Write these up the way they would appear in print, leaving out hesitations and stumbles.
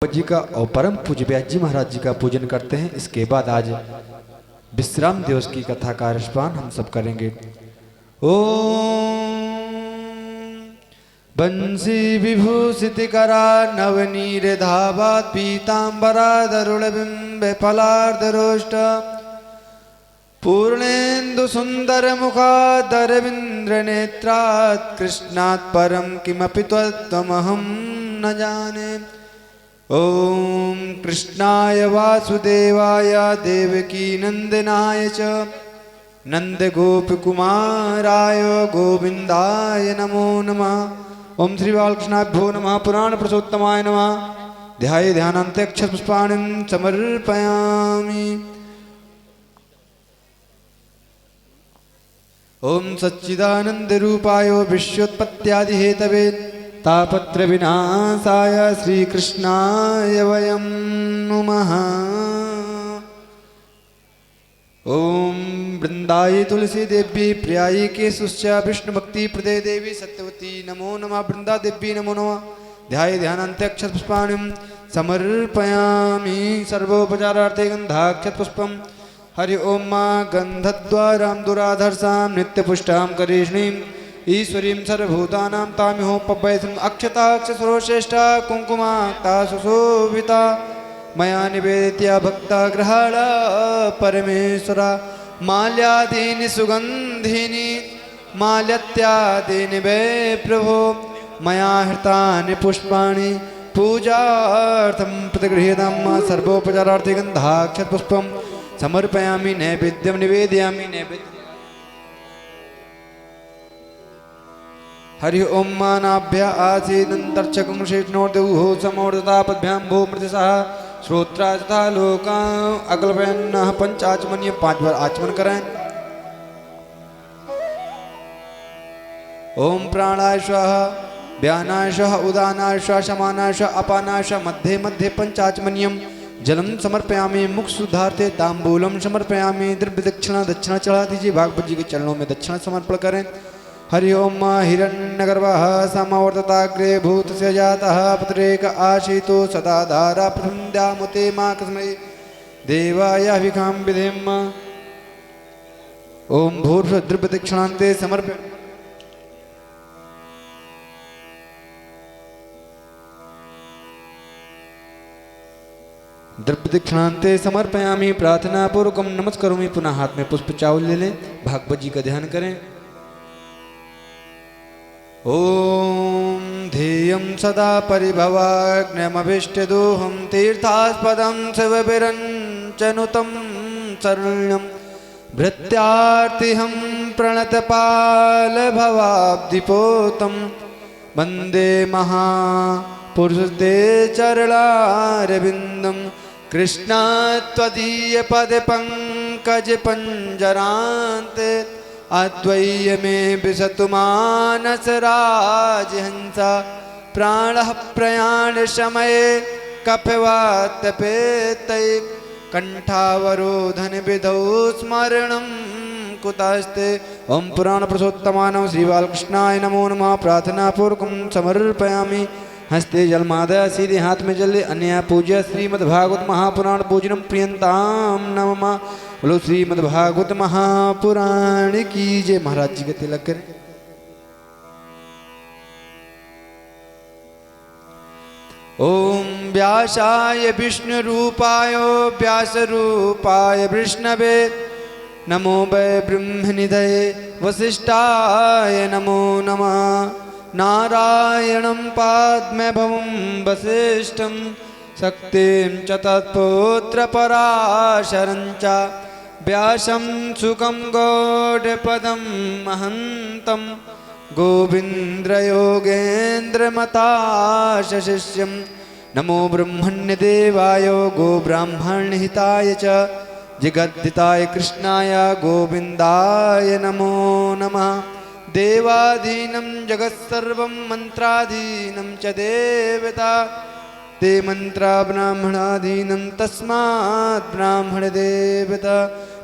जी का और परम पूज्य व्यास जी महाराज जी का पूजन करते हैं। इसके बाद आज विश्राम दिवस की कथा का रसपान हम सब करेंगे। ओम बंसी विभूषित करा नवनीर धावा पीतांबरा दरुण बिंब फलार्धरोष्ट पूर्णेन्दु सुंदर मुखादरविंद्र नेत्रात् कृष्णात् परम किमपि त्वमहं न जाने। ओम कृष्णाय वासुदेवाय देवकी नंदनाय च नंदगोपकुमाराय गोविंदाय नमो नमः। ओम श्री बालकृष्णाभ्यो नमः। पुराण पुरुषोत्तमाय नमः। ध्याये ध्यानान्तक्षपुष्पाणिं समर्पयामि। ओम सच्चिदानंदरूपाय विश्वोत्पत्त्यादिहेतवे तापत्र विनाशाय श्रीकृष्णाय वयं नुमः। ओम वृंदाय तुलसी देवी प्रियाय केशुश्च विष्णु भक्ति प्रदे देवी सत्यवती नमो नमः। वृंदा देवी नमो नमः। ध्याये ध्यानान्तक्षपुष्पाणिं समर्पयामि। सर्वोपचारार्थे गन्धाक्षतपुष्पं हरि ओम मा गन्धद्वारां दुराधर्षां नित्यपुष्टां करीष्णीं ईश्वरीं सर्वभूतानां तामिहो पवैसं अक्षताक्षसरोश्रेष्ठा कुङ्कुमाक्ता सुशोभिता मया निवेदित्या भक्ता गृहाणा परमेश्वरा माल्यादीनि सुगन्धीनि माल्यत्यादीनि वै प्रभो मया हृतानि पुष्पाणि पूजार्थं प्रतिगृहीतं। सर्वोपचारार्थे गन्धाक्षतपुष्पं समर्पयामि। नैवेद्यं निवेदयामि। नैवेद्यं हरि ओम मानाभ्य आसीदंतर्चकं शेषनोर्दुहो समोर्दतापद्भ्यां भो मृतिसः श्रोत्रा तथा लोकां अगलपयन्नः पंचाचमनीय 5 बार आचमन करें। ओम प्राणाय स्वाहा व्यानाय स्वाहा उदानाय स्वाहा समानाय स्वाहा अपानाय स्वाहा मध्ये मध्ये पंचाचमनीयं जलम समर्पयामि। मुख शुद्धार्थे तांबूलम समर्पयामि। द्रव्य दक्षिणा दक्षिणा चढ़ा दीजिए। भागवत जी के चरणों में दक्षिणा समर्पण करें। हरि ओम हिरण्यगर्भः समवर्तताग्रे भूतस्य जातः पुत्रेक आशीतो सदा धारा प्रथमद्यामुते मा कस्मै देवाय हविकां विधेम। ओम भूर्भुवः द्रव्य दक्षिणान्ते समर्पय। द्रव्य दक्षिणान्ते समर्पयामि। प्रार्थना पूर्वकं नमस्करोमि। पुनः हाथ में पुष्प चावल ले लें। भागवत जी का ध्यान करें। ओम ध्येयं सदा परिभवाग्न्यमभीष्टदोहं तीर्थास्पदं शिवविरञ्चनुतं शरण्यं भृत्यार्तिहं प्रणतपालभवाब्धिपोतं वन्दे महापुरुषते चरणारविन्दं कृष्णात्वदीयपदपङ्कजपञ्जरान्ते अद्वैय में विशतु मानसराजहंसा प्राणः प्रयाण समये कपिवातपेतै कंठावरोधन विधौ स्मरणं कुतस्ते। ओम पुराण पुरुषोत्तमानं श्री बालकृष्णाय नमो नमः। प्रार्थना पूर्वकं समर्पयामि। हस्ते जलमादय सीधे हाथ में जले अन्य पूज्य श्रीमद्भागवत महापुराण पूजनम प्रियंतां नमः। बोलो श्रीमद्भागवत महापुराण की जय। महाराज जी के तिलक करें। ओम व्यासाय विष्णु रूपाय व्यास रूपाय विष्णवे नमो वै ब्रह्मनिधये वसिष्ठाय नमो नमः। नारायणं पाद्मभवं वसिष्ठं शक्तिं च तत्पुत्र पराशरं च व्यासं सुखं गौडपदं महन्तं गोविन्द्रयोगेन्द्रमताशशिष्यं नमो ब्रह्मण्यदेवाय गोब्राह्मणहिताय च जगद्दिताय कृष्णाय गोविन्दाय नमो नमः। देवाधीनं जगत्सर्वं मन्त्राधीनं च देवता ते मंत्रा ब्राह्मणाधीनं तस्मात् ब्राह्मण देवता।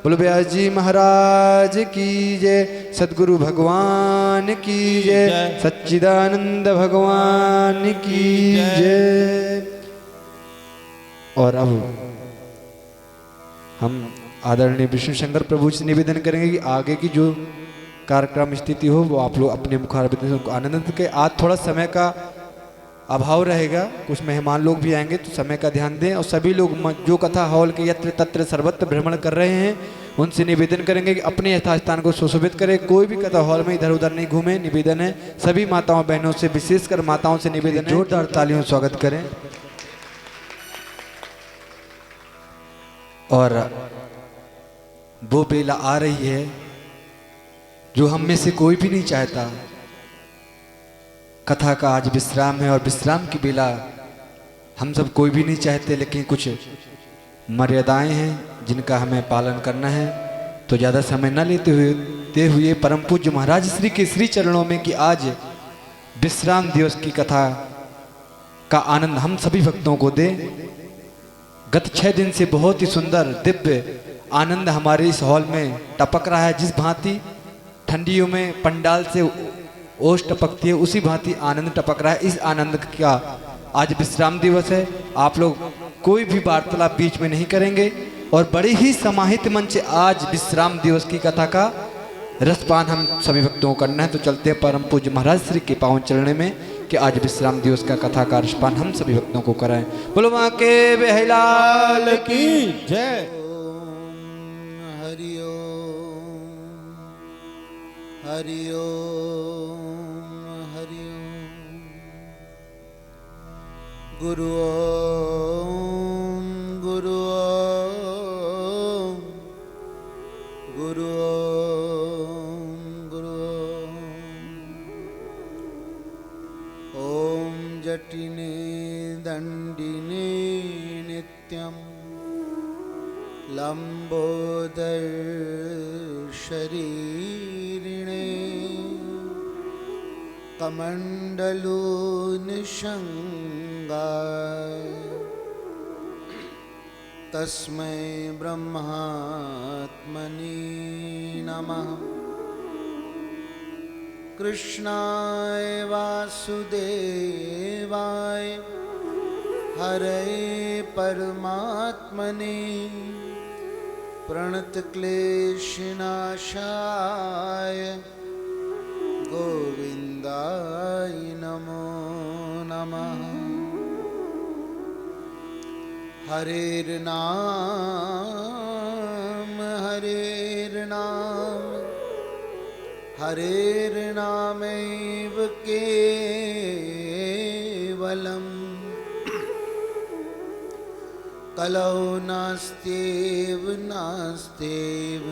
बोलो व्यास जी महाराज की जय। सद्गुरु भगवान की जय। सच्चिदानंद भगवान की जय। और अब हम आदरणीय विष्णु शंकर प्रभु से निवेदन करेंगे कि आगे की जो कार्यक्रम स्थिति हो वो आप लोग अपने मुखारबिंद को आनंद के। आज थोड़ा समय का अभाव रहेगा, कुछ मेहमान लोग भी आएंगे तो समय का ध्यान दें। और सभी लोग जो कथा हॉल के यत्र तत्र सर्वत्र भ्रमण कर रहे हैं उनसे निवेदन करेंगे कि अपने यथास्थान को सुशोभित करें। कोई भी कथा हॉल में इधर उधर नहीं घूमे, निवेदन है। सभी माताओं बहनों से, विशेषकर माताओं से निवेदन है, जोरदार तालियों से स्वागत करें। और वो बेला आ रही है जो हम में से कोई भी नहीं चाहता। कथा का आज विश्राम है और विश्राम की बेला हम सब कोई भी नहीं चाहते, लेकिन कुछ मर्यादाएं हैं जिनका हमें पालन करना है। तो ज़्यादा समय न लेते हुए परम पूज्य महाराज श्री के श्री चरणों में कि आज विश्राम दिवस की कथा का आनंद हम सभी भक्तों को दें। गत 6 दिन से बहुत ही सुंदर दिव्य आनंद हमारे इस हॉल में टपक रहा है। जिस भांति ठंडियों में पंडाल से ओस टपकती है, उसी भांति आनंद टपक रहा है। इस आनंद का आज विश्राम दिवस है। आप लोग कोई भी वार्तालाप बीच में नहीं करेंगे और बड़े ही समाहित मन से आज विश्राम दिवस की कथा का रसपान हम सभी भक्तों को करना है। तो चलते हैं परम पूज्य महाराज श्री के पावन चरण में कि आज विश्राम दिवस का कथा का रसपान हम सभी भक्तों को कराएं। बोलो वहां के बेहलाल की जय। हरि ओम हरि ओम हरि ओम। गुरु ओम गुरु ओम गुरु ओम गुरु ओम जटिने दंडिने नित्यं लंबोदर शरीरिणे कमंडलो निषंगाय तस्मै ब्रह्मात्मने नमः। कृष्णाय वासुदेवाय हरे परमात्मने प्रणतक्लेशनाशाय गोविन्दाय नमो नमः। हरेर्नाम हरेर्नाम हरेर्नामैव केवलम् कलौ नास्त्येव नास्त्येव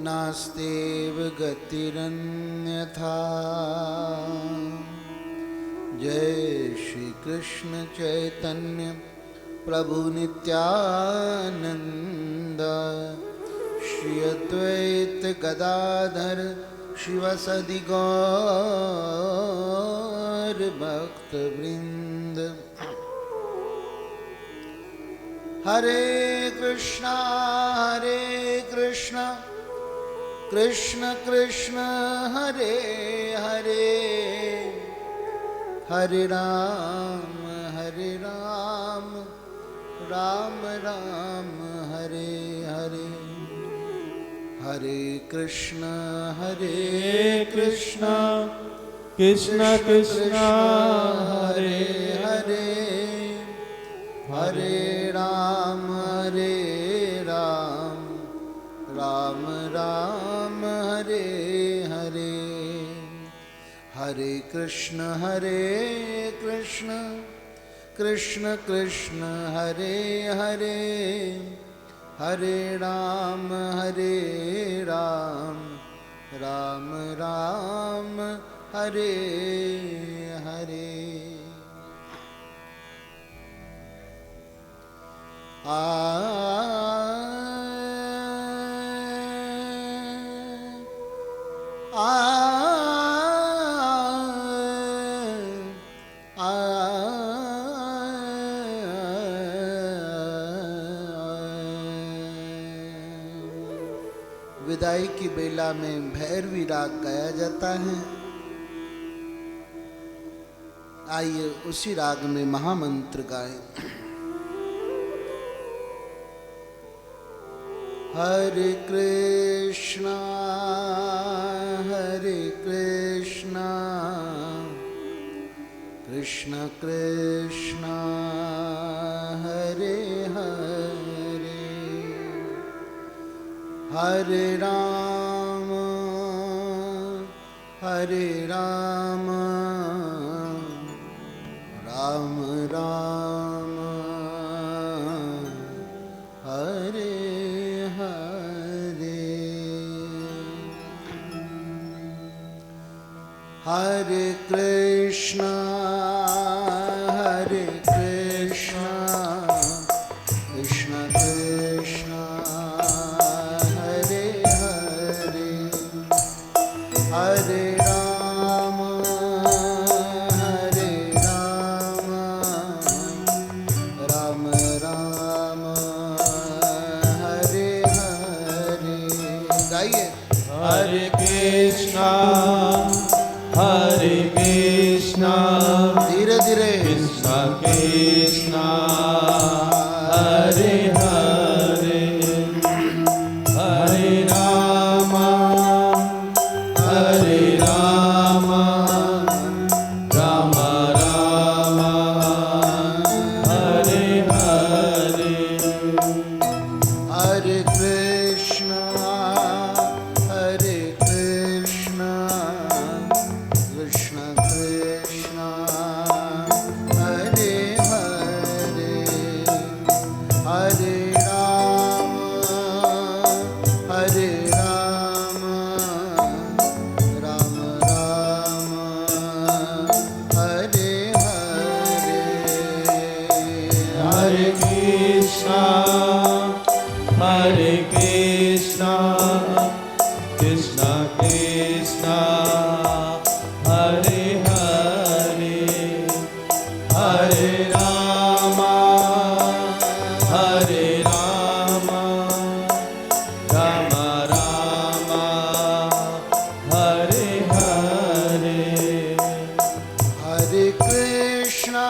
नास्त्येव गतिरन्यथा। जय श्री कृष्ण चैतन्य प्रभु नित्यानंद श्री अद्वैत गदाधर शिवसदि गौर भक्त वृंद। हरे कृष्णा कृष्ण कृष्ण हरे हरे हरे राम राम राम हरे हरे। हरे कृष्ण कृष्ण कृष्ण हरे हरे हरे राम राम राम हरे हरे। हरे कृष्ण कृष्ण कृष्ण हरे हरे हरे राम राम राम हरे हरे। विदाई की बेला में भैरवी राग गाया जाता है। आइए उसी राग में महामंत्र गाएं। Hare Krishna, Hare Krishna, Krishna Krishna, Hare Hare, Hare Rama, Hare Rama, Rama Rama, Hare Hare, Hare Krishna, Hare Krishna, Krishna Krishna, Hare Hare, Hare Rama, Hare Rama, Rama Rama, Hare Hare. गाइए. Hare Krishna, Hare Krishna, धीरे धीरे. Krishna Krishna, Hare Hare, Hare Rama, Hare Rama, Rama Rama, Hare Hare. Hare Krishna, Hare Krishna, Krishna Krishna, Hare Hare, Hare Rama, Hare Rama, Rama Rama, Hare Hare, Hare Krishna, Hare Krishna, Krishna Krishna, Hare Hare, Hare Rama, Hare Rama, Rama Rama, Hare Hare. Hare Krishna,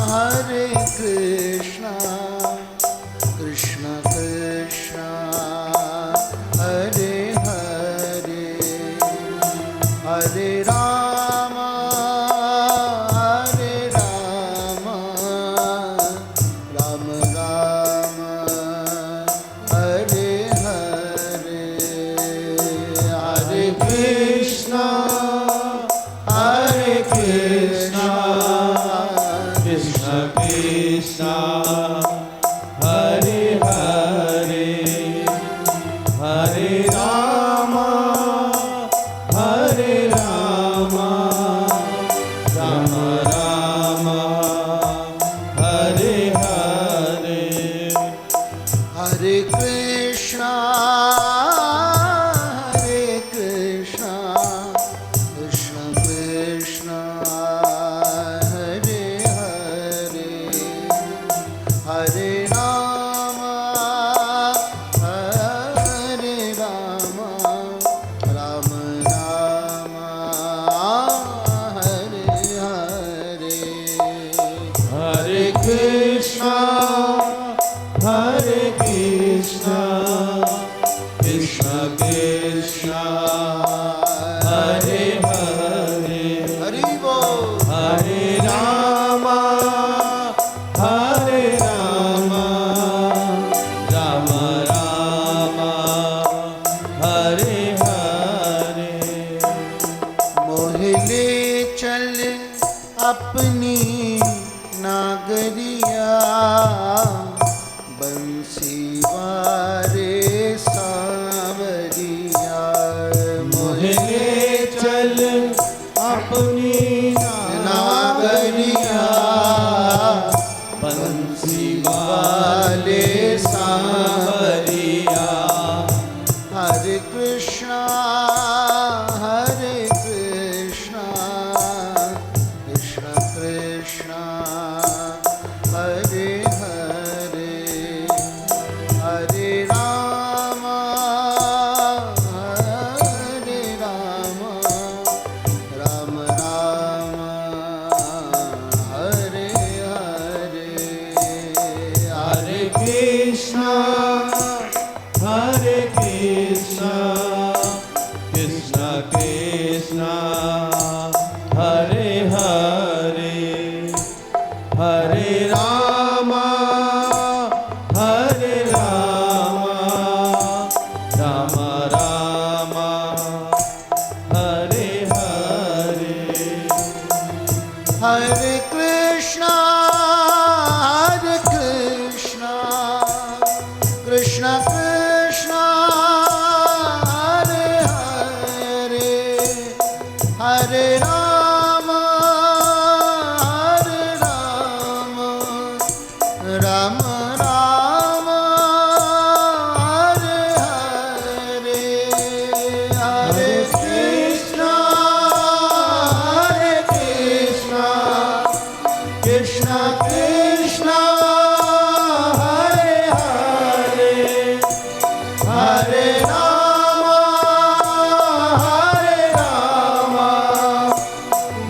Hare Krishna, Krishna Krishna, Hare Hare, Hare Rama, Hare Rama, Rama Rama, Hare Hare, Hare Krishna, Hare Krishna, Krishna Krishna, Hare Hare, Hare Rama, Hare Rama, Rama Rama, Hare Hare. Hare Krishna, Hare Krishna, Krishna Krishna, Hare Hare, Hare Rama, Hare Rama, Rama Rama, Hare Hare. Hare Krishna, Hare Krishna, Krishna Krishna, Hare Hare, Hari Bol. Hare Rama, Hare Rama, Rama Rama, Hare Hare. Mohile चल अपनी नागरिया, बंसी वारे सावरिया. मोहिले चल अपनी नागरिया, बंसी वाले सांवरिया. हरे कृष्णा, हरे Krishna, Krishna Krishna, Hare Hare. Hare Rama, Hare Rama, Rama Rama, Hare Hare. Hare Krishna, Krishna Krishna, Hare Hare, Hare Rama, Rama Rama, Hare Hare, Hare Krishna, Krishna Krishna, Hare Hare, Hare Rama,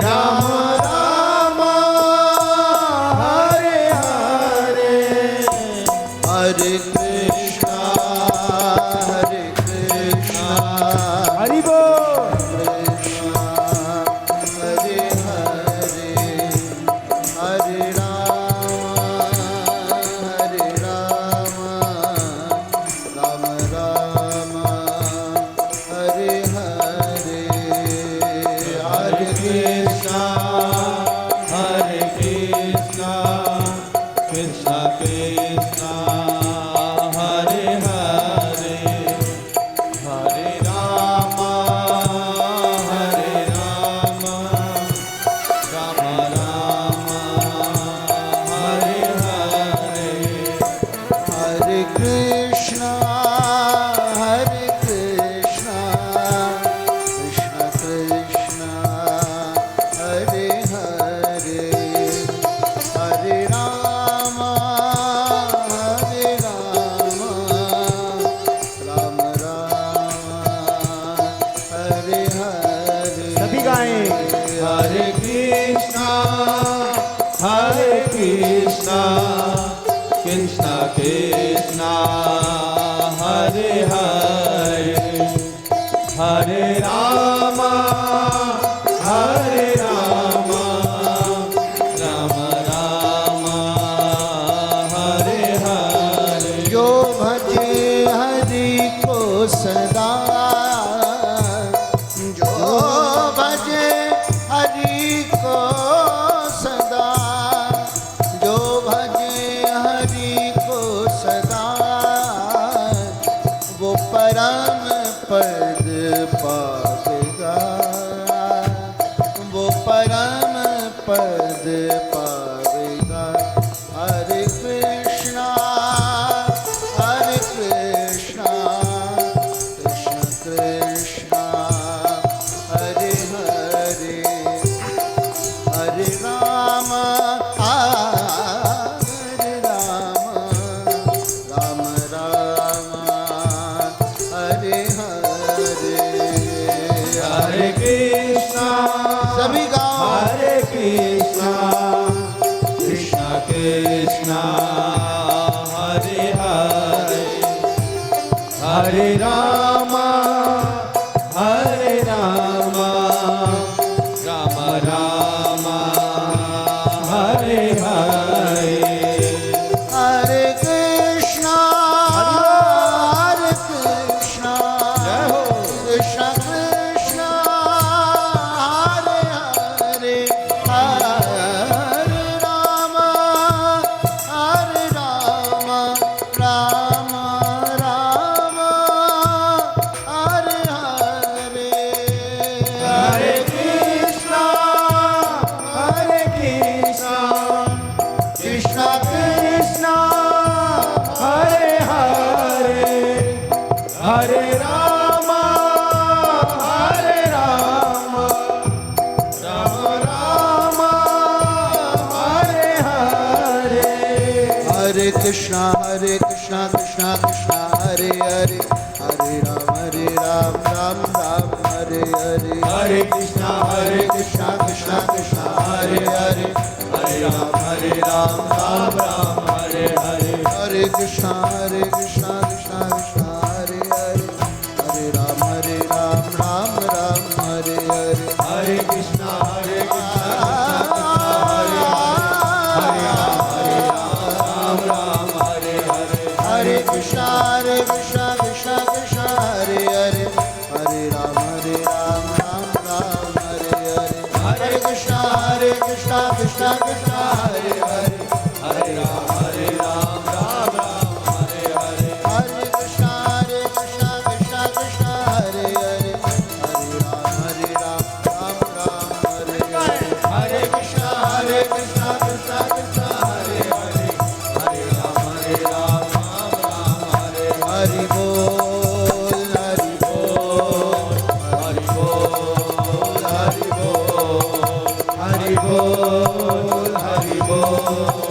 Rama Rama, Hare Hare, Hare Krishna, Hari Bol. Krishna, Hare Hare, Hare Rama, Rama Rama, Hare Hare, Hare Krishna, Hare Krishna, Krishna Krishna, Hare Hare, Hare Rama, Rama Rama, Hare Hare. Hare Krishna, Krishna Krishna, Hare Hare, Hare Rama, Rama Rama, Hare Hare. सभी गाएं हरे कृष्णा कृष्णा कृष्णा हरे हरे हरे रामा राम राम हरे हरे जो भजे हरि को सदा, जो भजे हरि को सदा, जो भजे हरि को सदा, वो परम पद पावेगा, वो परम पद पावेगा। हरे कृष्णा, कृष्ण कृष्णा, हरे हरे, हरे राम, राम राम, हरे हरे, हरे कृष्णा सभी गाओ। हरे कृष्णा कृष्णा कृष्णा हरे हरे हरे रामा राम राम हरे हरे हरे कृष्णा, कृष्णा कृष्ण कृष्ण, हरे हरे, हरे राम, राम राम, हरे हरे, हरे कृष्णा कृष्णा कृष्णा हरे हरे हरे राम राम हरे हरे हरे कृष्णा, कृष्णा कृष्णा, हरे हरे, हरे राम, राम हरे हरे, हरे कृष्णा कृष्णा कृष्णा हरे हरे हरे राम राम हरे हरे हरे कृष्णा, कृष्णा कृष्णा, हरे हरे, हरे राम, राम हरे हरे, हरे कृष्णा कृष्णा हरे हरे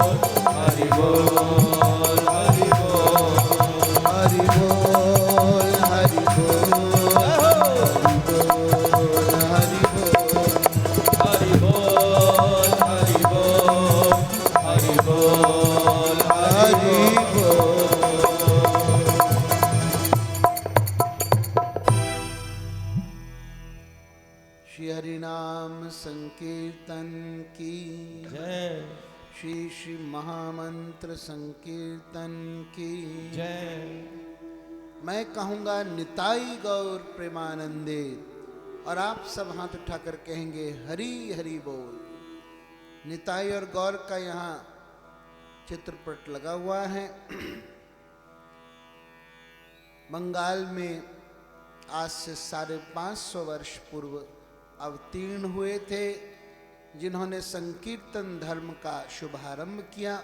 हरि बोल हरि बोल हरि बोल हरि बोल हरि बोल हरि बोल हरि बोल। श्री हरि नाम संकीर्तन की जय श्री श्री महामंत्र संकीर्तन की जय। मैं कहूँगा निताई गौर प्रेमानंदे, और आप सब हाथ उठाकर कहेंगे हरि हरि बोल। निताई और गौर का यहाँ चित्रपट लगा हुआ है। बंगाल में आज से 550 वर्ष पूर्व अवतीर्ण हुए थे, जिन्होंने संकीर्तन धर्म का शुभारंभ किया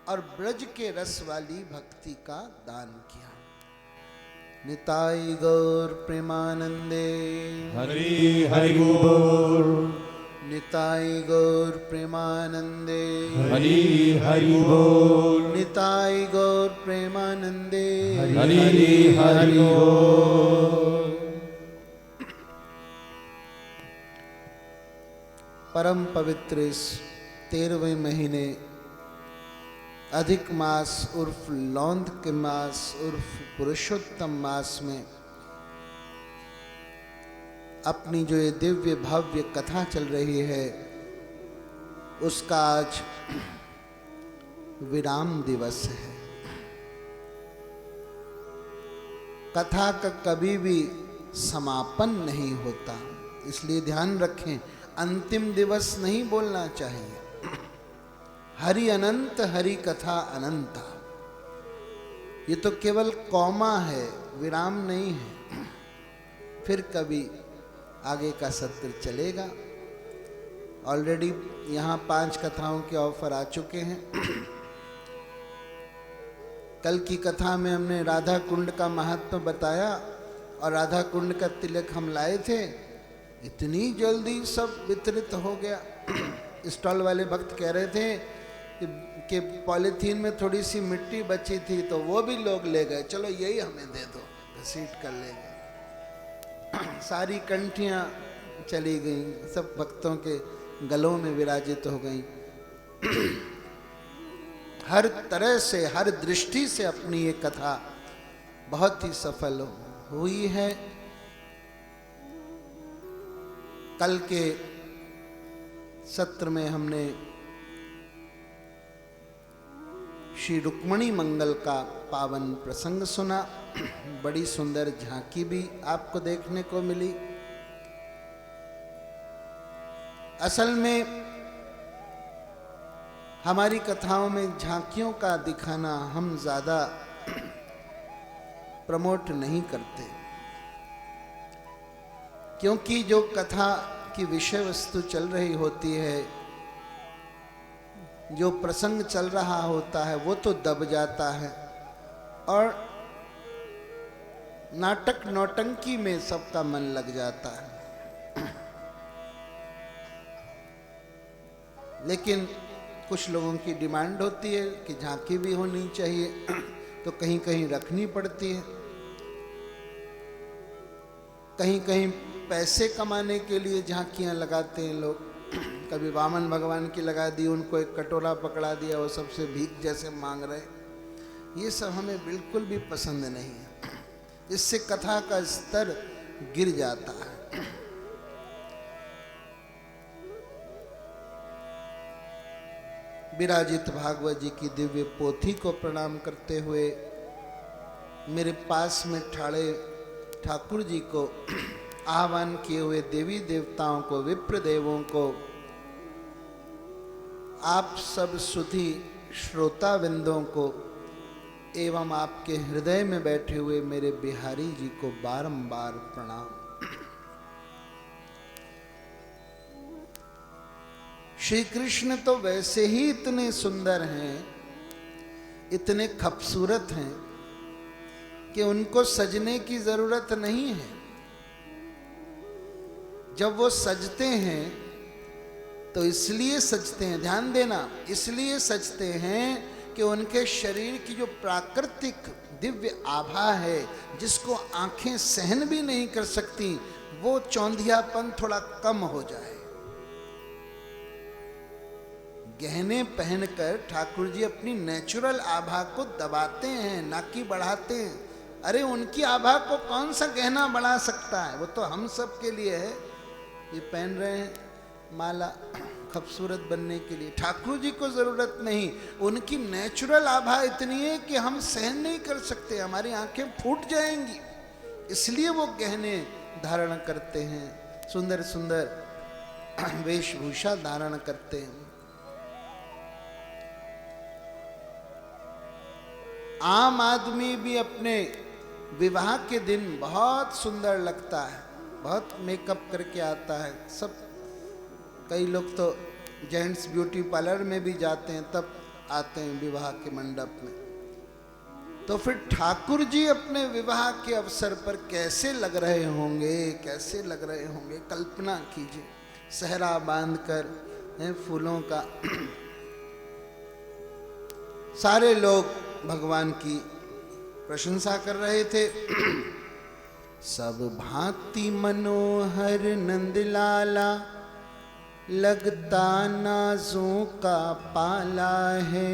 और ब्रज के रस वाली भक्ति का दान किया। निताई गौर प्रेमानंदे हरि हरि बोल निताई गौर प्रेमानंदे हरि हरि बोल निताई गौर प्रेमानंदे हरि हरि बोल। परम पवित्र इस 13वें महीने अधिक मास उर्फ लौंद के मास उर्फ पुरुषोत्तम मास में अपनी जो ये दिव्य भव्य कथा चल रही है, उसका आज विराम दिवस है। कथा का कभी भी समापन नहीं होता, इसलिए ध्यान रखें, अंतिम दिवस नहीं बोलना चाहिए। हरि अनंत हरि कथा अनंता, ये तो केवल कौमा है, विराम नहीं है। फिर कभी आगे का सत्र चलेगा। ऑलरेडी यहाँ 5 कथाओं के ऑफर आ चुके हैं। कल की कथा में हमने राधा कुंड का महत्व बताया और राधा कुंड का तिलक हम लाए थे, इतनी जल्दी सब वितरित हो गया। स्टॉल वाले भक्त कह रहे थे कि पॉलीथीन में थोड़ी सी मिट्टी बची थी तो वो भी लोग ले गए, चलो यही हमें दे दो, घसीट कर ले गए। सारी कंठियाँ चली गईं, सब भक्तों के गलों में विराजित हो गईं। हर तरह से, हर दृष्टि से अपनी ये कथा बहुत ही सफल हुई है। कल के सत्र में हमने श्री रुक्मणी मंगल का पावन प्रसंग सुना। बड़ी सुंदर झांकी भी आपको देखने को मिली। असल में हमारी कथाओं में झांकियों का दिखाना हम ज्यादा प्रमोट नहीं करते, क्योंकि जो कथा की विषय वस्तु चल रही होती है, जो प्रसंग चल रहा होता है, वो तो दब जाता है और नाटक नौटंकी में सबका मन लग जाता है। लेकिन कुछ लोगों की डिमांड होती है कि झांकी भी होनी चाहिए, तो कहीं कहीं रखनी पड़ती है। कहीं कहीं पैसे कमाने के लिए झांकियाँ लगाते हैं लोग। कभी वामन भगवान की लगा दी, उनको एक कटोरा पकड़ा दिया, वो सबसे भीख जैसे मांग रहे। ये सब हमें बिल्कुल भी पसंद नहीं है, इससे कथा का स्तर गिर जाता है। विराजित भागवत जी की दिव्य पोथी को प्रणाम करते हुए मेरे पास में ठाड़े ठाकुर जी को, आह्वान किए हुए देवी देवताओं को, विप्र देवों को, आप सब सुधी श्रोता विंदों को एवं आपके हृदय में बैठे हुए मेरे बिहारी जी को बारंबार प्रणाम। श्री कृष्ण तो वैसे ही इतने सुंदर हैं, इतने खूबसूरत हैं कि उनको सजने की जरूरत नहीं है। जब वो सजते हैं तो इसलिए सजते हैं, ध्यान देना, इसलिए सजते हैं कि उनके शरीर की जो प्राकृतिक दिव्य आभा है, जिसको आंखें सहन भी नहीं कर सकती, वो चौंधियापन थोड़ा कम हो जाए। गहने पहनकर ठाकुर जी अपनी नेचुरल आभा को दबाते हैं, ना कि बढ़ाते हैं। अरे उनकी आभा को कौन सा गहना बढ़ा सकता है, वो तो हम सब के लिए है। ये पहन रहे हैं माला खूबसूरत बनने के लिए, ठाकुर जी को जरूरत नहीं। उनकी नेचुरल आभा इतनी है कि हम सहन नहीं कर सकते, हमारी आंखें फूट जाएंगी, इसलिए वो गहने धारण करते हैं, सुंदर सुंदर वेशभूषा धारण करते हैं। आम आदमी भी अपने विवाह के दिन बहुत सुंदर लगता है, बहुत मेकअप करके आता है सब। कई लोग तो जेंट्स ब्यूटी पार्लर में भी जाते हैं, तब आते हैं विवाह के मंडप में। तो फिर ठाकुर जी अपने विवाह के अवसर पर कैसे लग रहे होंगे, कैसे लग रहे होंगे, कल्पना कीजिए। सहरा बांधकर फूलों का सारे लोग भगवान की प्रशंसा कर रहे थे। सब भांति मनोहर नंदलाला, लगता नाजों का पाला है,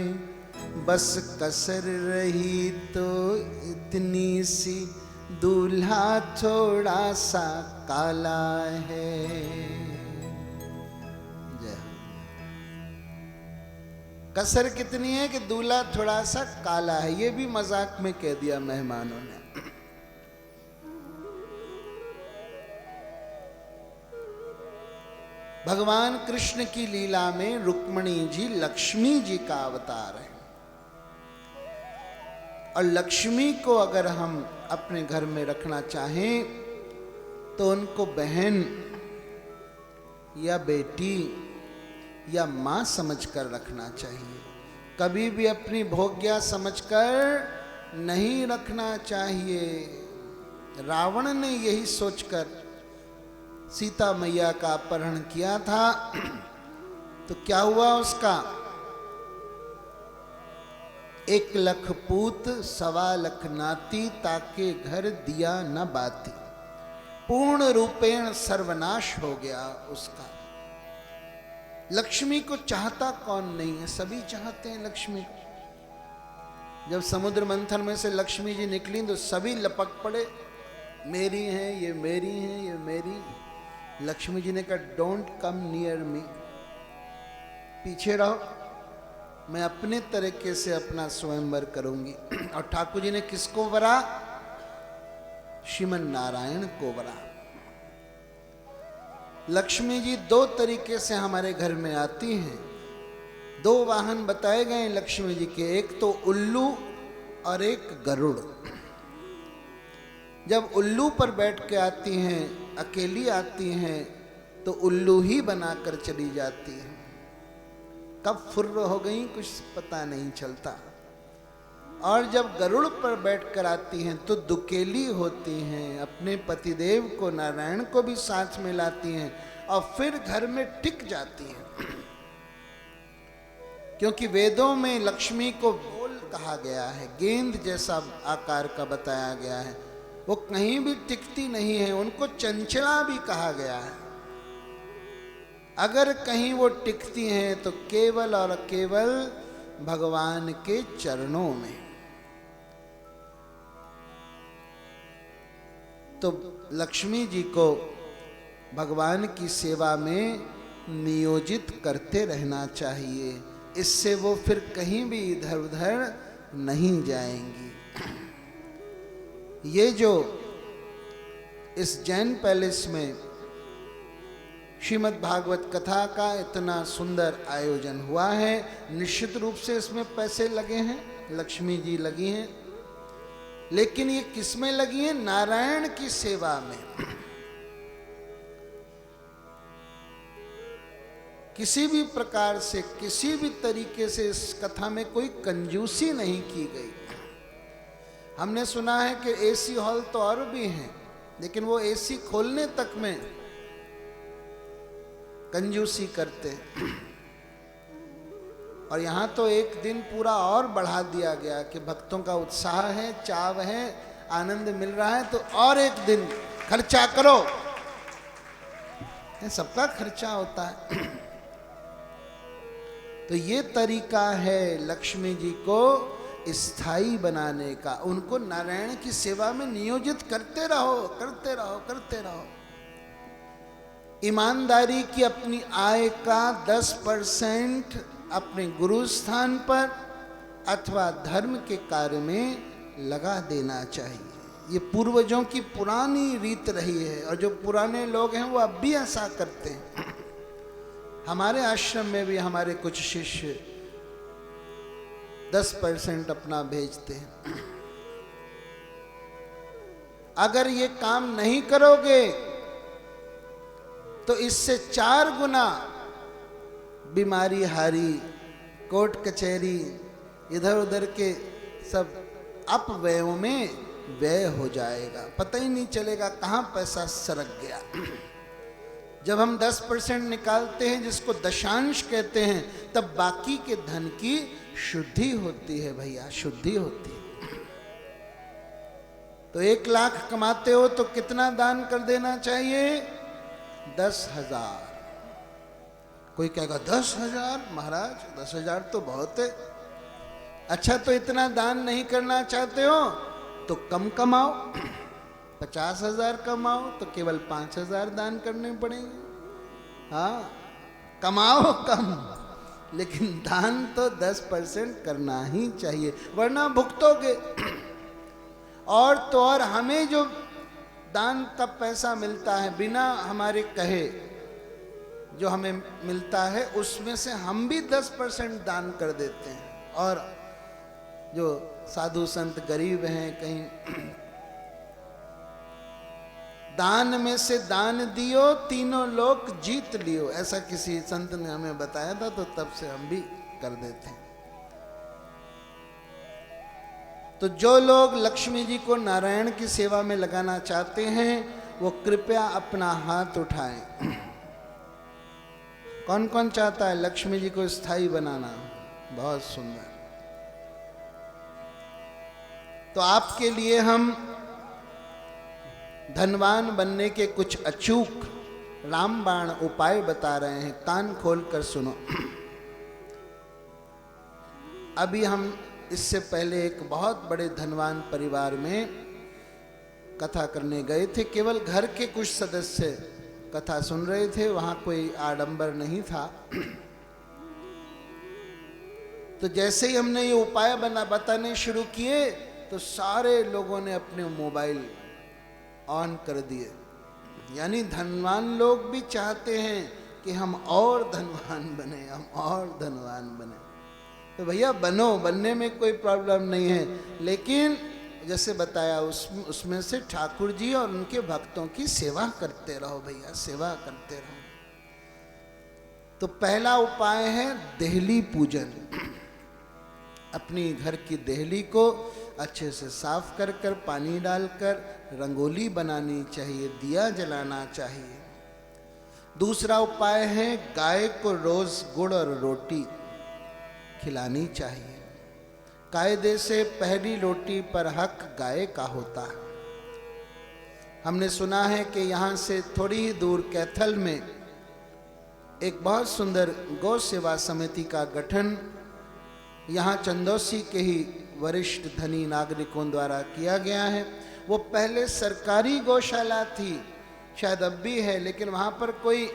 बस कसर रही तो इतनी सी, दूल्हा थोड़ा सा काला है। कसर कितनी है कि दूल्हा थोड़ा सा काला है, ये भी मजाक में कह दिया मेहमानों ने। भगवान कृष्ण की लीला में रुक्मिणी जी लक्ष्मी जी का अवतार है, और लक्ष्मी को अगर हम अपने घर में रखना चाहें तो उनको बहन या बेटी या मां समझकर रखना चाहिए, कभी भी अपनी भोग्या समझकर नहीं रखना चाहिए। रावण ने यही सोचकर सीता मैया का अपहरण किया था, तो क्या हुआ उसका? 1 लाख पूत 1.25 लाख नाती, ताके घर दिया न बाती। पूर्ण रूपेण सर्वनाश हो गया उसका। लक्ष्मी को चाहता कौन नहीं है, सभी चाहते हैं लक्ष्मी को। जब समुद्र मंथन में से लक्ष्मी जी निकली तो सभी लपक पड़े, मेरी हैं ये, मेरी हैं ये, मेरी। लक्ष्मी जी ने कहा डोंट कम नियर मी, पीछे रहो, मैं अपने तरीके से अपना स्वयंवर करूंगी। और ठाकुर जी ने किसको वरा? श्रीमन नारायण को वरा। लक्ष्मी जी 2 तरीके से हमारे घर में आती हैं। 2 वाहन बताए गए लक्ष्मी जी के, एक तो उल्लू और एक गरुड़। जब उल्लू पर बैठ के आती हैं, अकेली आती हैं, तो उल्लू ही बनाकर चली जाती हैं। कब फुर्र हो गई कुछ पता नहीं चलता। और जब गरुड़ पर बैठकर आती हैं तो दुकेली होती हैं, अपने पतिदेव को, नारायण को भी साथ में लाती हैं, और फिर घर में टिक जाती हैं। क्योंकि वेदों में लक्ष्मी को बोल कहा गया है, गेंद जैसा आकार का बताया गया है, वो कहीं भी टिकती नहीं है। उनको चंचला भी कहा गया है। अगर कहीं वो टिकती हैं तो केवल और केवल भगवान के चरणों में। तो लक्ष्मी जी को भगवान की सेवा में नियोजित करते रहना चाहिए, इससे वो फिर कहीं भी इधर उधर नहीं जाएंगी। ये जो इस जैन पैलेस में श्रीमद् भागवत कथा का इतना सुंदर आयोजन हुआ है, निश्चित रूप से इसमें पैसे लगे हैं, लक्ष्मी जी लगी हैं, लेकिन ये किसमें लगी हैं? नारायण की सेवा में। किसी भी प्रकार से, किसी भी तरीके से इस कथा में कोई कंजूसी नहीं की गई। हमने सुना है कि एसी हॉल तो और भी हैं, लेकिन वो एसी खोलने तक में कंजूसी करते हैं। और यहाँ तो एक दिन पूरा और बढ़ा दिया गया कि भक्तों का उत्साह है, चाव है, आनंद मिल रहा है तो और एक दिन खर्चा करो। सबका खर्चा होता है। तो ये तरीका है लक्ष्मी जी को स्थायी बनाने का। उनको नारायण की सेवा में नियोजित करते रहो, करते रहो, करते रहो। ईमानदारी की अपनी आय का 10% अपने गुरु स्थान पर अथवा धर्म के कार्य में लगा देना चाहिए। ये पूर्वजों की पुरानी रीत रही है और जो पुराने लोग हैं वो अब भी ऐसा करते हैं। हमारे आश्रम में भी हमारे कुछ शिष्य 10% अपना भेजते हैं। अगर ये काम नहीं करोगे तो इससे 4 गुना बीमारी हारी, कोर्ट कचहरी, इधर उधर के सब अपव्ययों में व्यय हो जाएगा। पता ही नहीं चलेगा कहाँ पैसा सरक गया। जब हम 10% निकालते हैं जिसको दशांश कहते हैं, तब बाकी के धन की शुद्धि होती है भैया, शुद्धि होती है। तो 1 लाख कमाते हो तो कितना दान कर देना चाहिए? 10,000। कोई कहेगा 10,000 महाराज, 10,000 तो बहुत है। अच्छा तो इतना दान नहीं करना चाहते हो तो कम कमाओ, 50,000 कमाओ तो केवल 5,000 दान करने पड़ेंगे। हाँ, कमाओ कम लेकिन दान तो 10% करना ही चाहिए, वरना भुगतोगे। और तो और हमें जो दान का पैसा मिलता है बिना हमारे कहे, जो हमें मिलता है उसमें से हम भी 10% दान कर देते हैं। और जो साधु संत गरीब हैं, कहीं दान में से दान दियो, तीनों लोक जीत लियो, ऐसा किसी संत ने हमें बताया था, तो तब से हम भी कर देते हैं। तो जो लोग लक्ष्मी जी को नारायण की सेवा में लगाना चाहते हैं वो कृपया अपना हाथ उठाएं। कौन कौन चाहता है लक्ष्मी जी को स्थायी बनाना? बहुत सुंदर। तो आपके लिए हम धनवान बनने के कुछ अचूक रामबाण उपाय बता रहे हैं, कान खोलकर सुनो। अभी हम इससे पहले एक बहुत बड़े धनवान परिवार में कथा करने गए थे। केवल घर के कुछ सदस्य कथा सुन रहे थे, वहां कोई आडंबर नहीं था। तो जैसे ही हमने ये उपाय बताने शुरू किए तो सारे लोगों ने अपने मोबाइल ऑन कर दिए। यानी धनवान लोग भी चाहते हैं कि हम और धनवान बने, हम और धनवान बने। तो भैया बनो, बनने में कोई प्रॉब्लम नहीं है, लेकिन जैसे बताया उसमें से ठाकुर जी और उनके भक्तों की सेवा करते रहो भैया, सेवा करते रहो। तो पहला उपाय है देहली पूजन। अपनी घर की देहली को अच्छे से साफ कर कर पानी डालकर रंगोली बनानी चाहिए, दिया जलाना चाहिए। दूसरा उपाय है गाय को रोज गुड़ और रोटी खिलानी चाहिए। कायदे से पहली रोटी पर हक गाय का होता है। हमने सुना है कि यहाँ से थोड़ी ही दूर कैथल में एक बहुत सुंदर गौ सेवा समिति का गठन यहाँ चंदौसी के ही वरिष्ठ धनी नागरिकों द्वारा किया गया है। वो पहले सरकारी गौशाला थी, शायद अब भी है, लेकिन वहाँ पर कोई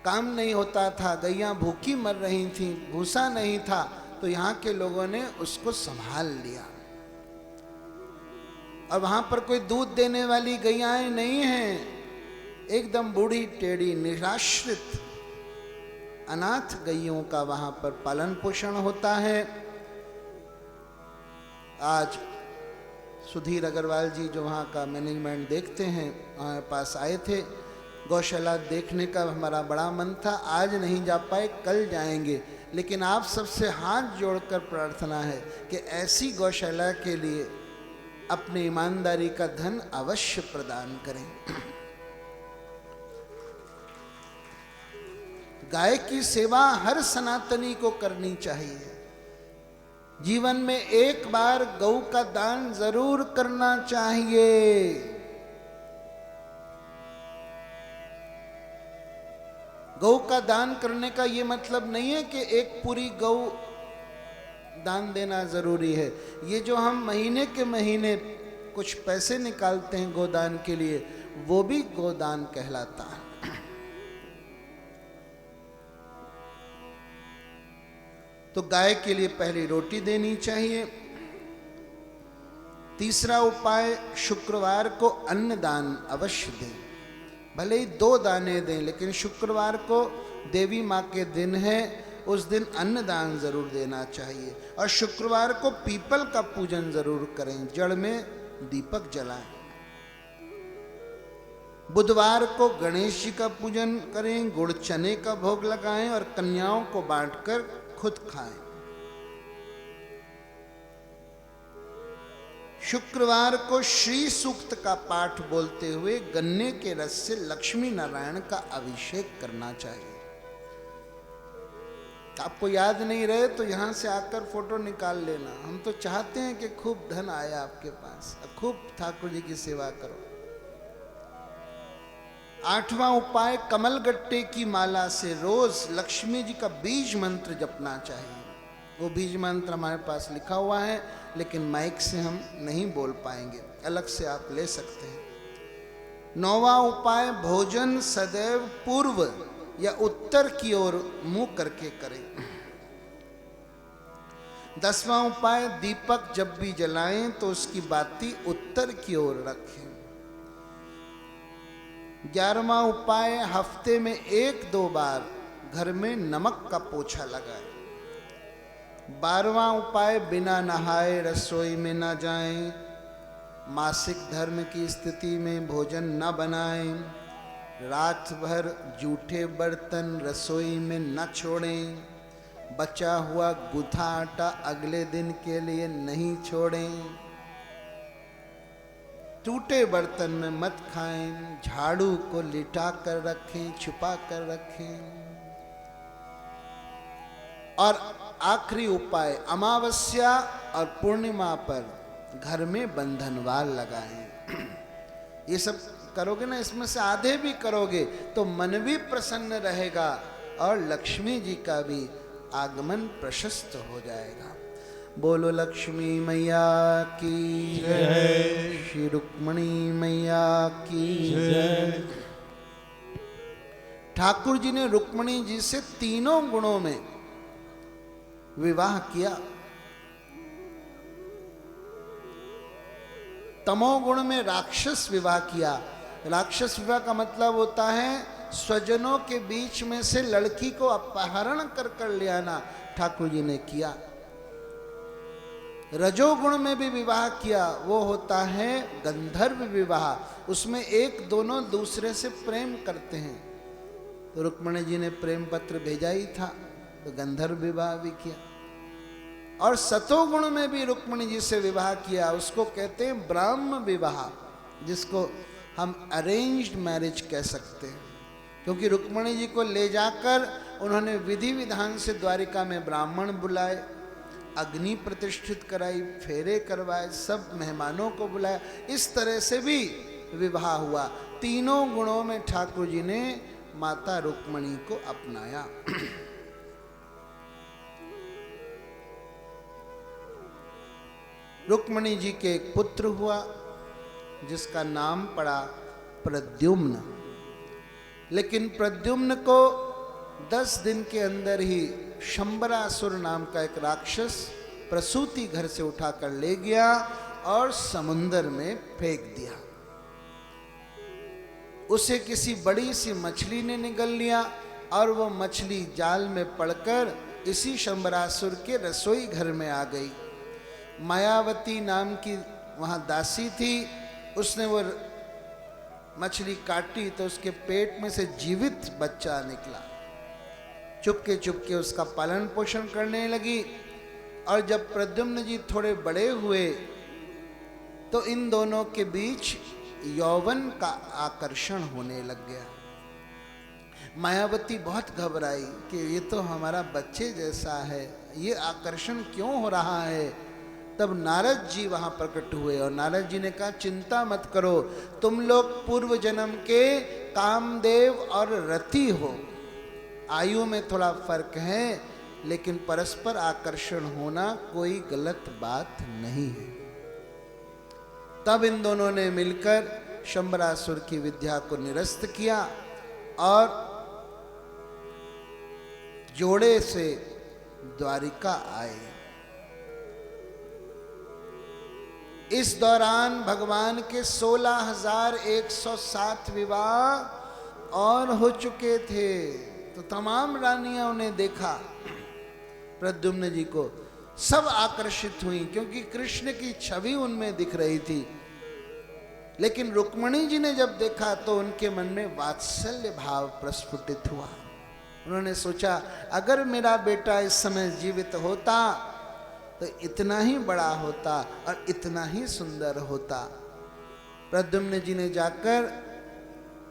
काम नहीं होता था, गैया भूखी मर रही थी, भूसा नहीं था, तो यहाँ के लोगों ने उसको संभाल लिया। और वहाँ पर कोई दूध देने वाली गैयाएं नहीं हैं, एकदम बूढ़ी टेढ़ी निराश्रित अनाथ गैयों का वहाँ पर पालन पोषण होता है। आज सुधीर अग्रवाल जी जो वहाँ का मैनेजमेंट देखते हैं हमारे पास आए थे। गौशाला देखने का हमारा बड़ा मन था, आज नहीं जा पाए, कल जाएंगे। लेकिन आप सबसे हाथ जोड़कर प्रार्थना है कि ऐसी गौशाला के लिए अपनी ईमानदारी का धन अवश्य प्रदान करें। गाय की सेवा हर सनातनी को करनी चाहिए। जीवन में एक बार गौ का दान जरूर करना चाहिए। गौ का दान करने का यह मतलब नहीं है कि एक पूरी गौ दान देना जरूरी है। ये जो हम महीने के महीने कुछ पैसे निकालते हैं गोदान के लिए, वो भी गोदान कहलाता है। तो गाय के लिए पहली रोटी देनी चाहिए। तीसरा उपाय, शुक्रवार को अन्नदान अवश्य दें। भले ही 2 दाने दें, लेकिन शुक्रवार को देवी माँ के दिन है, उस दिन अन्नदान जरूर देना चाहिए। और शुक्रवार को पीपल का पूजन जरूर करें, जड़ में दीपक जलाएं। बुधवार को गणेश जी का पूजन करें, गुड़ चने का भोग लगाएं और कन्याओं को बांटकर खुद खाएं। शुक्रवार को श्री सूक्त का पाठ बोलते हुए गन्ने के रस से लक्ष्मी नारायण का अभिषेक करना चाहिए। आपको याद नहीं रहे तो यहां से आकर फोटो निकाल लेना। हम तो चाहते हैं कि खूब धन आए आपके पास, खूब ठाकुर जी की सेवा करो। 8वां उपाय, कमल गट्टे की माला से रोज लक्ष्मी जी का बीज मंत्र जपना चाहिए। वो बीज मंत्र हमारे पास लिखा हुआ है, लेकिन माइक से हम नहीं बोल पाएंगे, अलग से आप ले सकते हैं। 9वां उपाय, भोजन सदैव पूर्व या उत्तर की ओर मुंह करके करें। 10वां उपाय, दीपक जब भी जलाएं तो उसकी बाती उत्तर की ओर रखें। 11वां उपाय, हफ्ते में 1-2 बार घर में नमक का पोछा लगाएं। 12वां उपाय, बिना नहाए रसोई में न जाएं। मासिक धर्म की स्थिति में भोजन न बनाएं। रात भर जूठे बर्तन रसोई में न छोड़ें। बचा हुआ गुथा आटा अगले दिन के लिए नहीं छोड़ें। टूटे बर्तन में मत खाएं। झाड़ू को लिटा कर रखें, छुपा कर रखें। और आखिरी उपाय, अमावस्या और पूर्णिमा पर घर में बंधनवाल लगाएं। ये सब करोगे ना, इसमें से आधे भी करोगे तो मन भी प्रसन्न रहेगा और लक्ष्मी जी का भी आगमन प्रशस्त हो जाएगा। बोलो लक्ष्मी मैया की जय, श्री रुक्मणी मैया की जय। ठाकुर जी ने रुक्मणी जी से तीनों गुणों में विवाह किया। तमोगुण में राक्षस विवाह किया। राक्षस विवाह का मतलब होता है स्वजनों के बीच में से लड़की को अपहरण कर ले आना। ठाकुर जी ने किया। रजोगुण में भी विवाह किया, वो होता है गंधर्व विवाह। उसमें एक दोनों दूसरे से प्रेम करते हैं। तो रुक्मणी जी ने प्रेम पत्र भेजा ही था, तो गंधर्व विवाह भी किया। और सतोगुण में भी रुक्मणी जी से विवाह किया, उसको कहते हैं ब्राह्म विवाह, जिसको हम अरेंज्ड मैरिज कह सकते हैं। क्योंकि रुक्मणी जी को ले जाकर उन्होंने विधि विधान से द्वारिका में ब्राह्मण बुलाए, अग्नि प्रतिष्ठित कराई, फेरे करवाए, सब मेहमानों को बुलाया। इस तरह से भी विवाह हुआ। तीनों गुणों में ठाकुर जी ने माता रुक्मणी को अपनाया। रुक्मणी जी के एक पुत्र हुआ जिसका नाम पड़ा प्रद्युम्न। लेकिन प्रद्युम्न को 10 दिन के अंदर ही शंबरासुर नाम का एक राक्षस प्रसूति घर से उठाकर ले गया और समुंदर में फेंक दिया। उसे किसी बड़ी सी मछली ने निगल लिया और वो मछली जाल में पड़कर इसी शंबरासुर के रसोई घर में आ गई। मायावती नाम की वहाँ दासी थी, उसने वो मछली काटी तो उसके पेट में से जीवित बच्चा निकला। चुपके चुपके उसका पालन पोषण करने लगी। और जब प्रद्युम्न जी थोड़े बड़े हुए तो इन दोनों के बीच यौवन का आकर्षण होने लग गया। मायावती बहुत घबराई कि ये तो हमारा बच्चे जैसा है, ये आकर्षण क्यों हो रहा है। तब नारद जी वहां प्रकट हुए और नारद जी ने कहा चिंता मत करो, तुम लोग पूर्व जन्म के कामदेव और रति हो। आयु में थोड़ा फर्क है लेकिन परस्पर आकर्षण होना कोई गलत बात नहीं है। तब इन दोनों ने मिलकर शंबरासुर की विद्या को निरस्त किया और जोड़े से द्वारिका आए। इस दौरान भगवान के 16,107 विवाह और हो चुके थे। तो तमाम रानियां उन्हें देखा, प्रद्युम्न जी को, सब आकर्षित हुई क्योंकि कृष्ण की छवि उनमें दिख रही थी। लेकिन रुक्मिणी जी ने जब देखा तो उनके मन में वात्सल्य भाव प्रस्फुटित हुआ। उन्होंने सोचा अगर मेरा बेटा इस समय जीवित होता तो इतना ही बड़ा होता और इतना ही सुंदर होता। प्रद्युम्न जी ने जाकर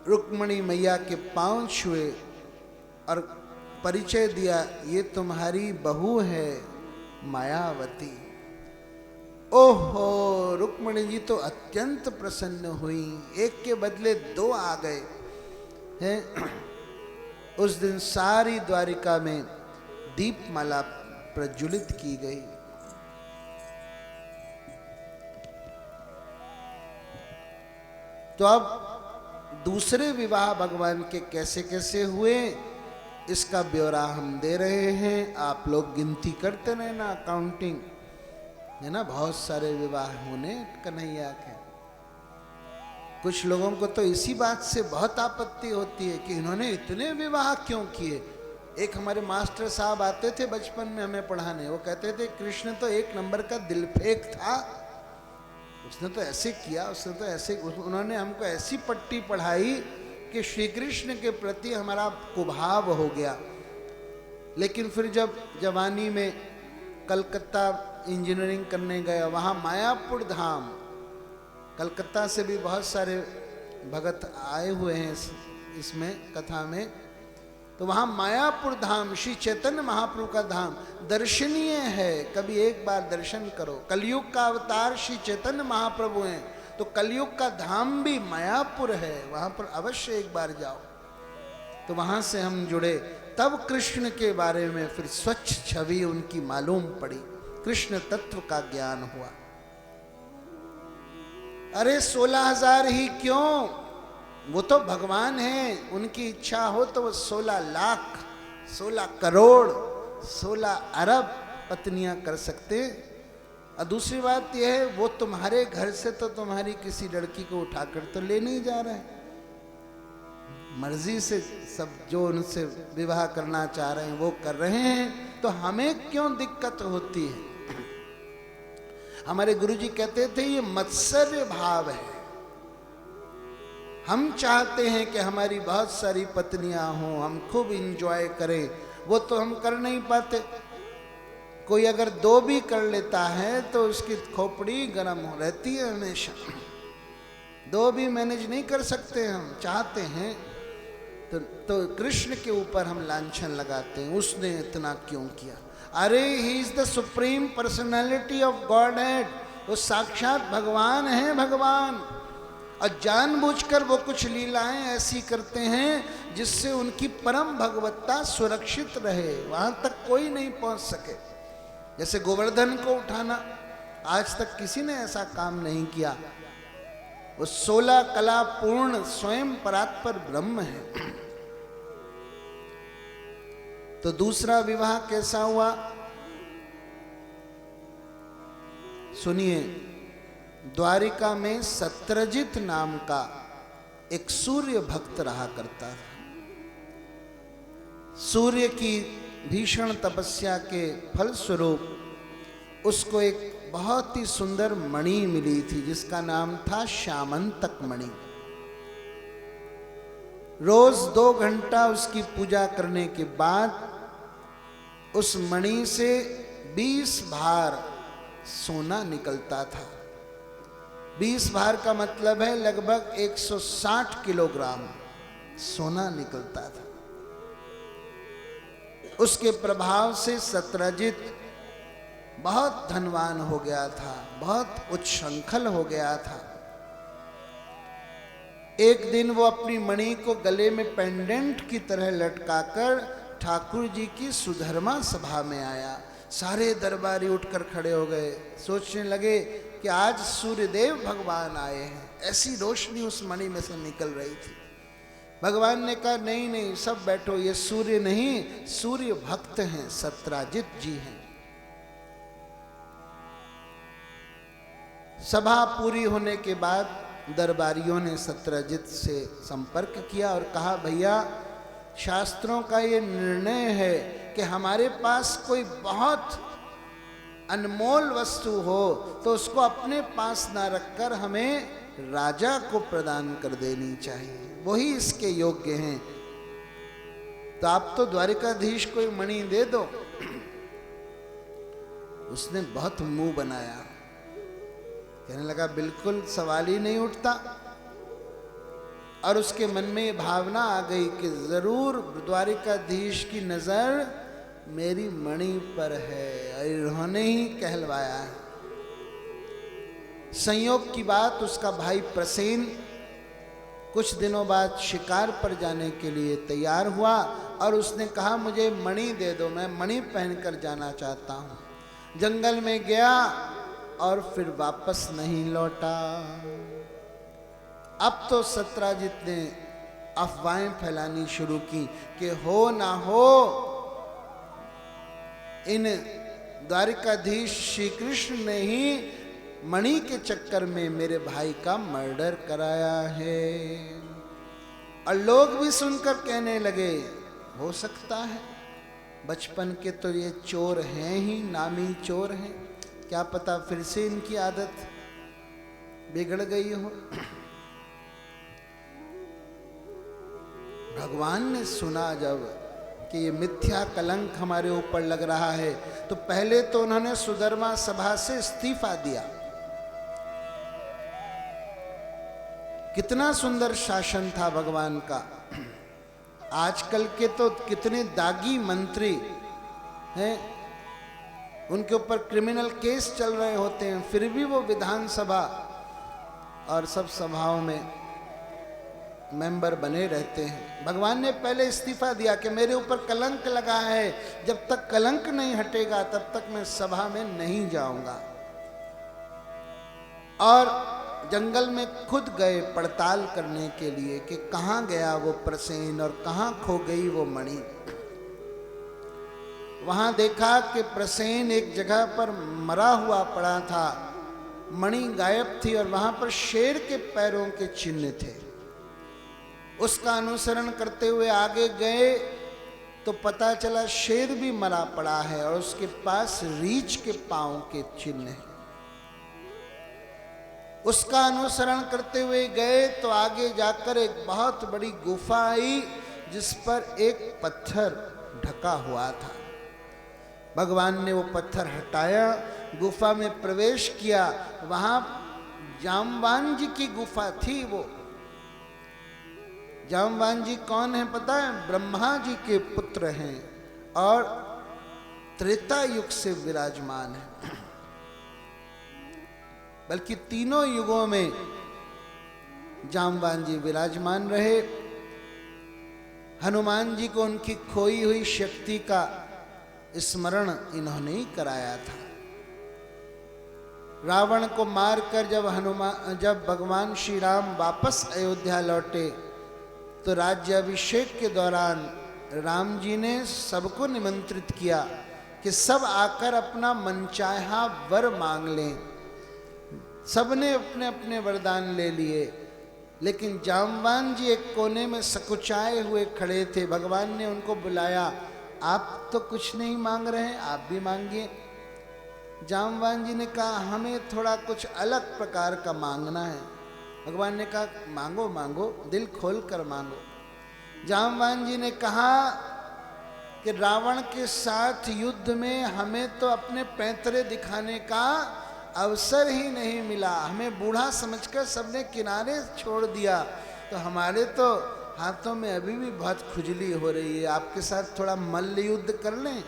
रुक्मिणी मैया के पांव छुए और परिचय दिया, ये तुम्हारी बहू है मायावती। ओहो, रुक्मिणी जी तो अत्यंत प्रसन्न हुई, एक के बदले 2 आ गए हैं। उस दिन सारी द्वारिका में दीपमाला प्रज्वलित की गई। तो अब दूसरे विवाह भगवान के कैसे कैसे हुए इसका ब्यौरा हम दे रहे हैं। आप लोग गिनती करते रहना, काउंटिंग है ना, बहुत सारे विवाह होने कन्हैया के। कुछ लोगों को तो इसी बात से बहुत आपत्ति होती है कि इन्होंने इतने विवाह क्यों किए। एक हमारे मास्टर साहब आते थे बचपन में हमें पढ़ाने, वो कहते थे कृष्ण तो 1 नंबर का दिलफेक था, उसने तो ऐसे किया, उसने तो ऐसे, उन्होंने हमको ऐसी पट्टी पढ़ाई कि श्री कृष्ण के प्रति हमारा कुभाव हो गया। लेकिन फिर जब जवानी में कलकत्ता इंजीनियरिंग करने गया, वहाँ मायापुर धाम, कलकत्ता से भी बहुत सारे भगत आए हुए हैं इसमें कथा में, तो वहाँ मायापुर धाम श्री चैतन्य महाप्रभु का धाम दर्शनीय है, कभी एक बार दर्शन करो। कलयुग का अवतार श्री चैतन्य महाप्रभु हैं, तो कलयुग का धाम भी मायापुर है, वहाँ पर अवश्य एक बार जाओ। तो वहाँ से हम जुड़े, तब कृष्ण के बारे में फिर स्वच्छ छवि उनकी मालूम पड़ी, कृष्ण तत्व का ज्ञान हुआ। अरे 16,000 ही क्यों, वो तो भगवान हैं, उनकी इच्छा हो तो वो 16 लाख, 16 करोड़, 16 अरब पत्नियां कर सकते। और दूसरी बात यह है, वो तुम्हारे घर से तो तुम्हारी किसी लड़की को उठाकर तो ले नहीं जा रहे, मर्जी से सब जो उनसे विवाह करना चाह रहे हैं वो कर रहे हैं, तो हमें क्यों दिक्कत होती है। हमारे गुरुजी कहते थे ये मत्सर्य भाव है। हम चाहते हैं कि हमारी बहुत सारी पत्नियां हों, हम खूब इंजॉय करें, वो तो हम कर नहीं पाते। कोई अगर 2 भी कर लेता है तो उसकी खोपड़ी गर्म हो रहती है हमेशा। 2 भी मैनेज नहीं कर सकते, हम चाहते हैं तो कृष्ण के ऊपर हम लांछन लगाते हैं, उसने इतना क्यों किया। अरे he is the supreme personality of God head, वो साक्षात भगवान है, भगवान। और जानबूझकर वो कुछ लीलाएं ऐसी करते हैं जिससे उनकी परम भगवत्ता सुरक्षित रहे, वहां तक कोई नहीं पहुंच सके। जैसे गोवर्धन को उठाना, आज तक किसी ने ऐसा काम नहीं किया। वो 16 कला पूर्ण स्वयं परात्पर ब्रह्म है। तो दूसरा विवाह कैसा हुआ सुनिए। द्वारिका में सत्रजित नाम का एक सूर्य भक्त रहा करता था। सूर्य की भीषण तपस्या के फलस्वरूप उसको एक बहुत ही सुंदर मणि मिली थी जिसका नाम था श्यामंतक मणि। रोज 2 घंटा उसकी पूजा करने के बाद उस मणि से 20 भार सोना निकलता था। 20 भार का मतलब है लगभग 160 किलोग्राम सोना निकलता था। उसके प्रभाव से सत्यजित बहुत धनवान हो गया था, बहुत उच्छृंखल हो गया था। एक दिन वो अपनी मणि को गले में पेंडेंट की तरह लटकाकर ठाकुर जी की सुधर्मा सभा में आया। सारे दरबारी उठकर खड़े हो गए, सोचने लगे कि आज सूर्यदेव भगवान आए हैं। ऐसी रोशनी उस मणि में से निकल रही थी। भगवान ने कहा नहीं नहीं सब बैठो, ये सूर्य नहीं सूर्य भक्त हैं, सत्यजित जी हैं। सभा पूरी होने के बाद दरबारियों ने सत्यजित से संपर्क किया और कहा भैया शास्त्रों का ये निर्णय है कि हमारे पास कोई बहुत अनमोल वस्तु हो तो उसको अपने पास ना रखकर हमें राजा को प्रदान कर देनी चाहिए, वही इसके योग्य हैं। तो आप तो द्वारिकाधीश को मणि दे दो। उसने बहुत मुंह बनाया, कहने लगा बिल्कुल सवाल ही नहीं उठता। और उसके मन में ये भावना आ गई कि जरूर द्वारिकाधीश की नजर मेरी मणि पर है, और इन्होंने ही कहलवाया है। संयोग की बात उसका भाई प्रसेन कुछ दिनों बाद शिकार पर जाने के लिए तैयार हुआ और उसने कहा मुझे मणि दे दो, मैं मणि पहनकर जाना चाहता हूं। जंगल में गया और फिर वापस नहीं लौटा। अब तो सत्यजित ने अफवाहें फैलानी शुरू की कि हो ना हो इन द्वारिकाधीश श्री कृष्ण ने ही मणि के चक्कर में मेरे भाई का मर्डर कराया है। और लोग भी सुनकर कहने लगे हो सकता है, बचपन के तो ये चोर हैं ही, नामी चोर हैं, क्या पता फिर से इनकी आदत बिगड़ गई हो। भगवान ने सुना जब कि ये मिथ्या कलंक हमारे ऊपर लग रहा है, तो पहले तो उन्होंने सुधर्मा सभा से इस्तीफा दिया। कितना सुंदर शासन था भगवान का। आजकल के तो कितने दागी मंत्री हैं, उनके ऊपर क्रिमिनल केस चल रहे होते हैं, फिर भी वो विधानसभा और सब सभाओं में मेंबर बने रहते हैं। भगवान ने पहले इस्तीफा दिया कि मेरे ऊपर कलंक लगा है, जब तक कलंक नहीं हटेगा तब तक मैं सभा में नहीं जाऊंगा। और जंगल में खुद गए पड़ताल करने के लिए कि कहाँ गया वो प्रसेन और कहाँ खो गई वो मणि। वहां देखा कि प्रसेन एक जगह पर मरा हुआ पड़ा था, मणि गायब थी और वहां पर शेर के पैरों के चिन्ह थे। उसका अनुसरण करते हुए आगे गए तो पता चला शेर भी मरा पड़ा है और उसके पास रीछ के पांव के चिन्ह हैं। उसका अनुसरण करते हुए गए तो आगे जाकर एक बहुत बड़ी गुफा आई जिस पर एक पत्थर ढका हुआ था। भगवान ने वो पत्थर हटाया, गुफा में प्रवेश किया। वहां जामवान जी की गुफा थी। वो जामवान जी कौन है पता है? ब्रह्मा जी के पुत्र हैं और त्रेता युग से विराजमान है, बल्कि तीनों युगों में जामवान जी विराजमान रहे। हनुमान जी को उनकी खोई हुई शक्ति का स्मरण इन्होंने ही कराया था। रावण को मारकर जब भगवान श्री राम वापस अयोध्या लौटे तो राज्याभिषेक के दौरान राम जी ने सबको निमंत्रित किया कि सब आकर अपना मनचाहा वर मांग लें। सबने अपने अपने वरदान ले लिए, लेकिन जामवान जी एक कोने में सकुचाए हुए खड़े थे। भगवान ने उनको बुलाया, आप तो कुछ नहीं मांग रहे हैं, आप भी मांगिए। जामवान जी ने कहा हमें थोड़ा कुछ अलग प्रकार का मांगना है। भगवान ने कहा मांगो मांगो, दिल खोल कर मांगो। जामवान जी ने कहा कि रावण के साथ युद्ध में हमें तो अपने पैंतरे दिखाने का अवसर ही नहीं मिला, हमें बूढ़ा समझकर सबने किनारे छोड़ दिया, तो हमारे तो हाथों में अभी भी बहुत खुजली हो रही है, आपके साथ थोड़ा मल्ल युद्ध कर लें।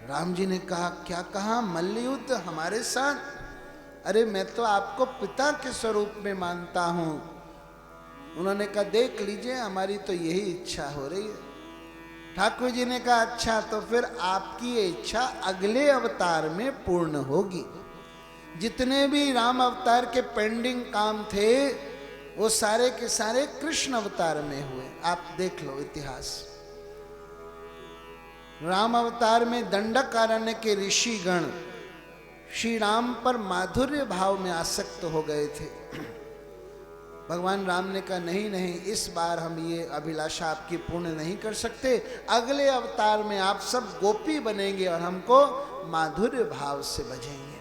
राम जी ने कहा, क्या कहा? मल्ल युद्ध हमारे साथ? अरे मैं तो आपको पिता के स्वरूप में मानता हूं। उन्होंने कहा, देख लीजिए, हमारी तो यही इच्छा हो रही है। ठाकुर जी ने कहा, अच्छा तो फिर आपकी ये इच्छा अगले अवतार में पूर्ण होगी। जितने भी राम अवतार के पेंडिंग काम थे वो सारे के सारे कृष्ण अवतार में हुए। आप देख लो इतिहास। राम अवतार में दंडकारण्य के ऋषिगण श्री राम पर माधुर्य भाव में आसक्त हो गए थे। भगवान राम ने कहा, नहीं नहीं, इस बार हम ये अभिलाषा आपकी पूर्ण नहीं कर सकते। अगले अवतार में आप सब गोपी बनेंगे और हमको माधुर्य भाव से भजेंगे।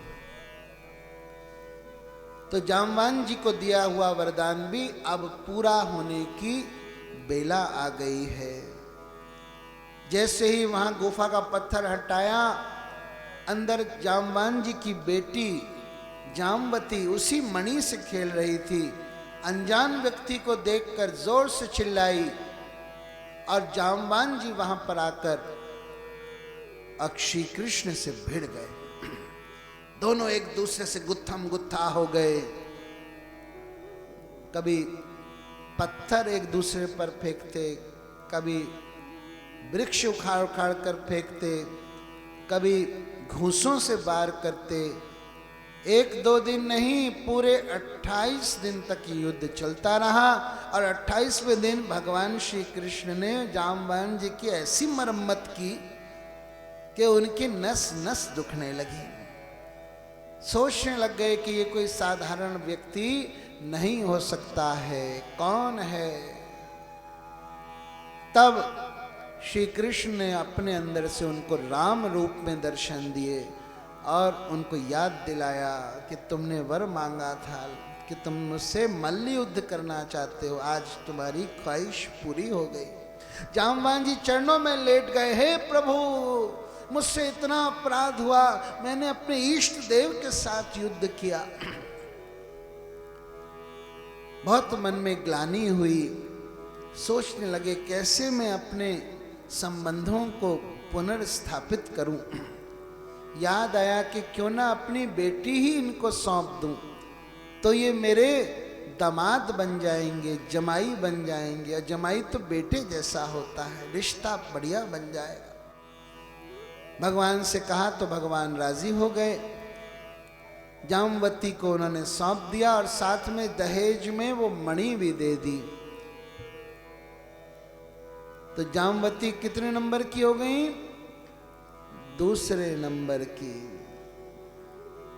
तो जामवान जी को दिया हुआ वरदान भी अब पूरा होने की बेला आ गई है। जैसे ही वहां गुफा का पत्थर हटाया, अंदर जामवान जी की बेटी जामवती उसी मणि से खेल रही थी। अनजान व्यक्ति को देखकर जोर से चिल्लाई और जामवान जी वहां पर आकर श्री कृष्ण से भिड़ गए। दोनों एक दूसरे से गुत्थम गुत्था हो गए। कभी पत्थर एक दूसरे पर फेंकते, कभी वृक्ष उखाड़ उखाड़ कर फेंकते, कभी घूंसों से वार करते। एक दो दिन नहीं, पूरे 28 दिन तक युद्ध चलता रहा। और 28वें दिन भगवान श्री कृष्ण ने जामवान जी की ऐसी मरम्मत की कि उनकी नस नस दुखने लगी। सोचने लग गए कि ये कोई साधारण व्यक्ति नहीं हो सकता है, कौन है? तब श्री कृष्ण ने अपने अंदर से उनको राम रूप में दर्शन दिए और उनको याद दिलाया कि तुमने वर मांगा था कि तुम मुझसे मल्ल युद्ध करना चाहते हो, आज तुम्हारी ख्वाहिश पूरी हो गई। जामवान जी चरणों में लेट गए, हे प्रभु, मुझसे इतना अपराध हुआ, मैंने अपने इष्ट देव के साथ युद्ध किया। बहुत मन में ग्लानि हुई। सोचने लगे, कैसे मैं अपने संबंधों को पुनर्स्थापित करूं। याद आया कि क्यों ना अपनी बेटी ही इनको सौंप दूं, तो ये मेरे दामाद बन जाएंगे, जमाई बन जाएंगे। और जमाई तो बेटे जैसा होता है, रिश्ता बढ़िया बन जाएगा। भगवान से कहा तो भगवान राजी हो गए। जामवती को उन्होंने सौंप दिया और साथ में दहेज में वो मणि भी दे दी। तो जामवती कितने नंबर की हो गई? दूसरे नंबर की।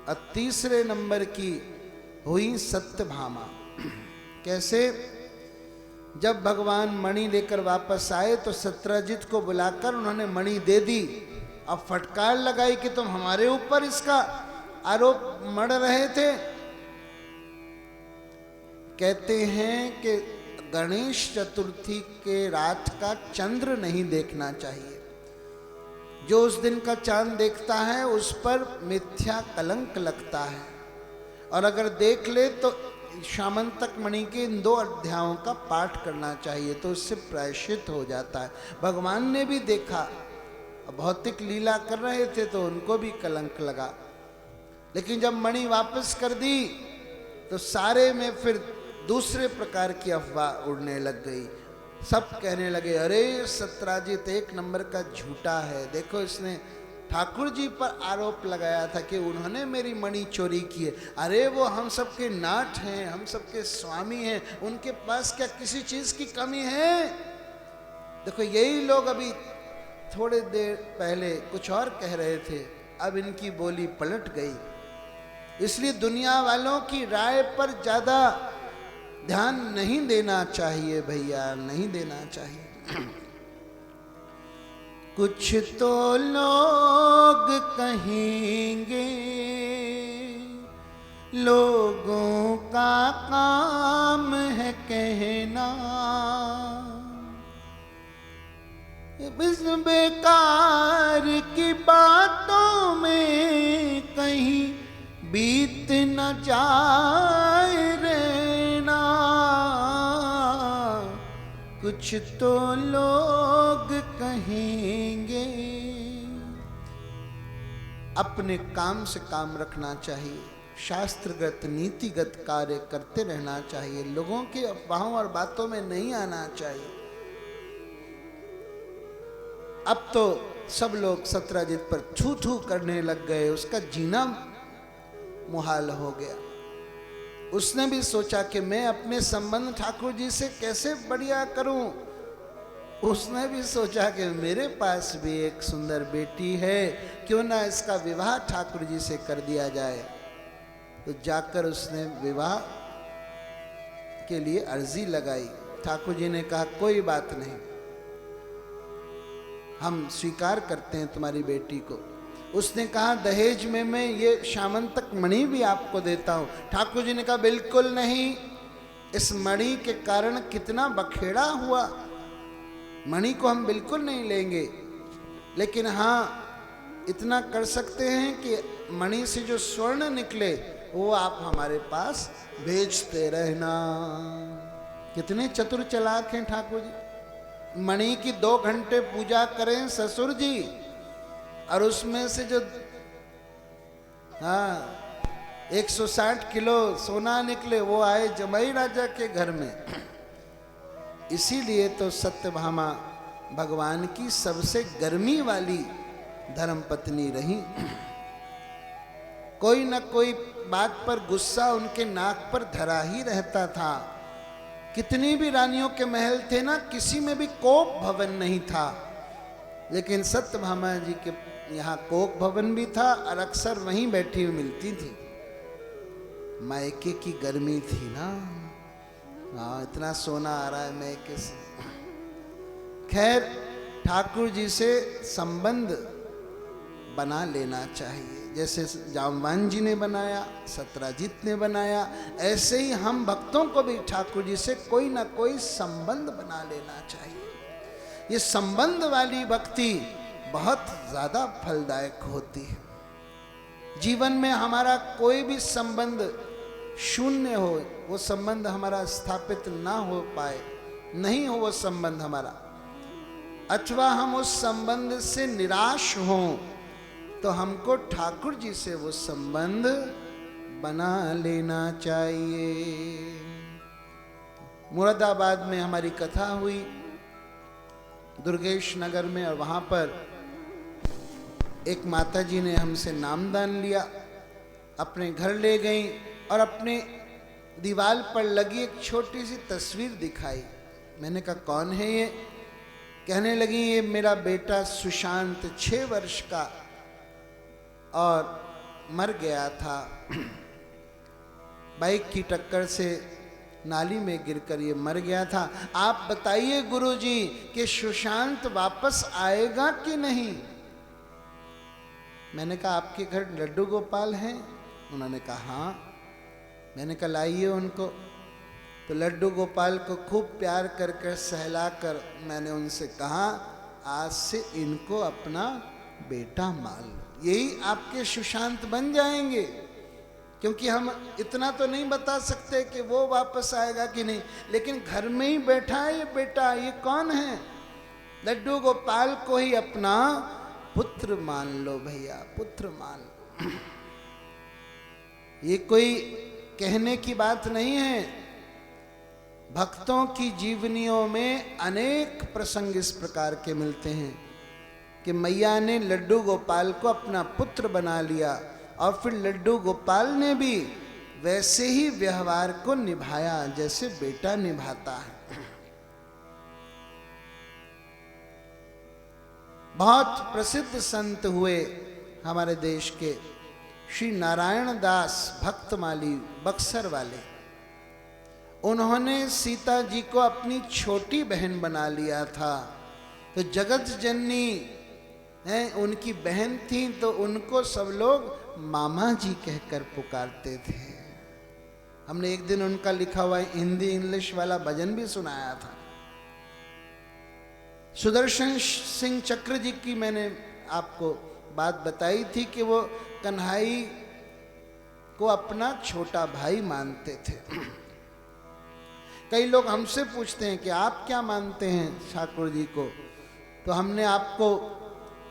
और तीसरे नंबर की हुई सत्यभामा। कैसे? जब भगवान मणि लेकर वापस आए तो सत्यजित को बुलाकर उन्होंने मणि दे दी। अब फटकार लगाई कि तुम हमारे ऊपर इसका आरोप मढ़ रहे थे। कहते हैं कि गणेश चतुर्थी के रात का चंद्र नहीं देखना चाहिए। जो उस दिन का चांद देखता है उस पर मिथ्या कलंक लगता है, और अगर देख ले तो शामंतक मणि के इन 2 अध्यायों का पाठ करना चाहिए, तो उससे प्रायश्चित हो जाता है। भगवान ने भी देखा, भौतिक लीला कर रहे थे तो उनको भी कलंक लगा। लेकिन जब मणि वापस कर दी तो सारे में फिर दूसरे प्रकार की अफवाह उड़ने लग गई। सब कहने लगे, अरे सत्यजित 1 नंबर का झूठा है। देखो, इसने ठाकुर जी पर आरोप लगाया था कि उन्होंने मेरी मणि चोरी की है। अरे वो हम सबके नाथ हैं, हम सबके स्वामी हैं, उनके पास क्या किसी चीज की कमी है? देखो, यही लोग अभी थोड़े देर पहले कुछ और कह रहे थे, अब इनकी बोली पलट गई। इसलिए दुनिया वालों की राय पर ज्यादा ध्यान नहीं देना चाहिए भैया, नहीं देना चाहिए। कुछ तो लोग कहेंगे, लोगों का काम है कहना, इस बेकार की बातों में कहीं बीत न जाए रहना। कुछ तो लोग कहेंगे। अपने काम से काम रखना चाहिए, शास्त्रगत नीतिगत कार्य करते रहना चाहिए, लोगों के अफवाहों और बातों में नहीं आना चाहिए। अब तो सब लोग सत्यजित पर थू थू करने लग गए, उसका जीना मुहाल हो गया। उसने भी सोचा कि मैं अपने संबंध ठाकुर जी से कैसे बढ़िया करूं। उसने भी सोचा कि मेरे पास भी एक सुंदर बेटी है, क्यों ना इसका विवाह ठाकुर जी से कर दिया जाए। तो जाकर उसने विवाह के लिए अर्जी लगाई। ठाकुर जी ने कहा कोई बात नहीं, हम स्वीकार करते हैं तुम्हारी बेटी को। उसने कहा दहेज में मैं ये शामंतक मणि भी आपको देता हूं। ठाकुर जी ने कहा बिल्कुल नहीं, इस मणि के कारण कितना बखेड़ा हुआ, मणि को हम बिल्कुल नहीं लेंगे। लेकिन हाँ इतना कर सकते हैं कि मणि से जो स्वर्ण निकले वो आप हमारे पास भेजते रहना। कितने चतुर चालाक हैं ठाकुर जी। मणि की 2 घंटे पूजा करें ससुर जी, और उसमें से जो 160 किलो सोना निकले वो आए जमाई राजा के घर में। इसीलिए तो सत्यभामा भगवान की सबसे गर्मी वाली धर्मपत्नी रही। कोई न कोई बात पर गुस्सा उनके नाक पर धरा ही रहता था। कितनी भी रानियों के महल थे ना, किसी में भी कोप भवन नहीं था, लेकिन सत्यभामा जी के यहाँ कोक भवन भी था और अक्सर वहीं बैठी हुई मिलती थी। मायके की गर्मी थी ना, हाँ इतना सोना आ रहा है मायके से। खैर ठाकुर जी से संबंध बना लेना चाहिए, जैसे जामवान जी ने बनाया, सत्यजित ने बनाया, ऐसे ही हम भक्तों को भी ठाकुर जी से कोई ना कोई संबंध बना लेना चाहिए। ये संबंध वाली भक्ति बहुत ज्यादा फलदायक होती है। जीवन में हमारा कोई भी संबंध शून्य हो, वो संबंध हमारा स्थापित ना हो पाए, नहीं हो वो संबंध हमारा, अथवा हम उस संबंध से निराश हों, तो हमको ठाकुर जी से वो संबंध बना लेना चाहिए। मुरादाबाद में हमारी कथा हुई, दुर्गेश नगर में, और वहां पर एक माता जी ने हमसे नामदान लिया, अपने घर ले गई और अपने दीवार पर लगी एक छोटी सी तस्वीर दिखाई। मैंने कहा कौन है ये? कहने लगी ये मेरा बेटा सुशांत 6 वर्ष का और मर गया था, बाइक की टक्कर से नाली में गिरकर ये मर गया था। आप बताइए गुरुजी कि सुशांत वापस आएगा कि नहीं? मैंने कहा आपके घर लड्डू गोपाल हैं? उन्होंने कहा हाँ। मैंने कहा लाइए उनको। तो लड्डू गोपाल को खूब प्यार कर कर सहला कर मैंने उनसे कहा आज से इनको अपना बेटा मान लो, यही आपके सुशांत बन जाएंगे। क्योंकि हम इतना तो नहीं बता सकते कि वो वापस आएगा कि नहीं, लेकिन घर में ही बैठा है ये बेटा, ये कौन है? लड्डू गोपाल को ही अपना पुत्र मान लो भैया, पुत्र मान लो। ये कोई कहने की बात नहीं है। भक्तों की जीवनियों में अनेक प्रसंग इस प्रकार के मिलते हैं कि मैया ने लड्डू गोपाल को अपना पुत्र बना लिया और फिर लड्डू गोपाल ने भी वैसे ही व्यवहार को निभाया जैसे बेटा निभाता है। बहुत प्रसिद्ध संत हुए हमारे देश के श्री नारायण दास भक्तमाली बक्सर वाले। उन्होंने सीता जी को अपनी छोटी बहन बना लिया था। तो जगत जननी है उनकी बहन थी, तो उनको सब लोग मामा जी कहकर पुकारते थे। हमने एक दिन उनका लिखा हुआ हिंदी इंग्लिश वाला भजन भी सुनाया था। सुदर्शन सिंह चक्र जी की मैंने आपको बात बताई थी कि वो कन्हई को अपना छोटा भाई मानते थे। कई लोग हमसे पूछते हैं कि आप क्या मानते हैं ठाकुर जी को, तो हमने आपको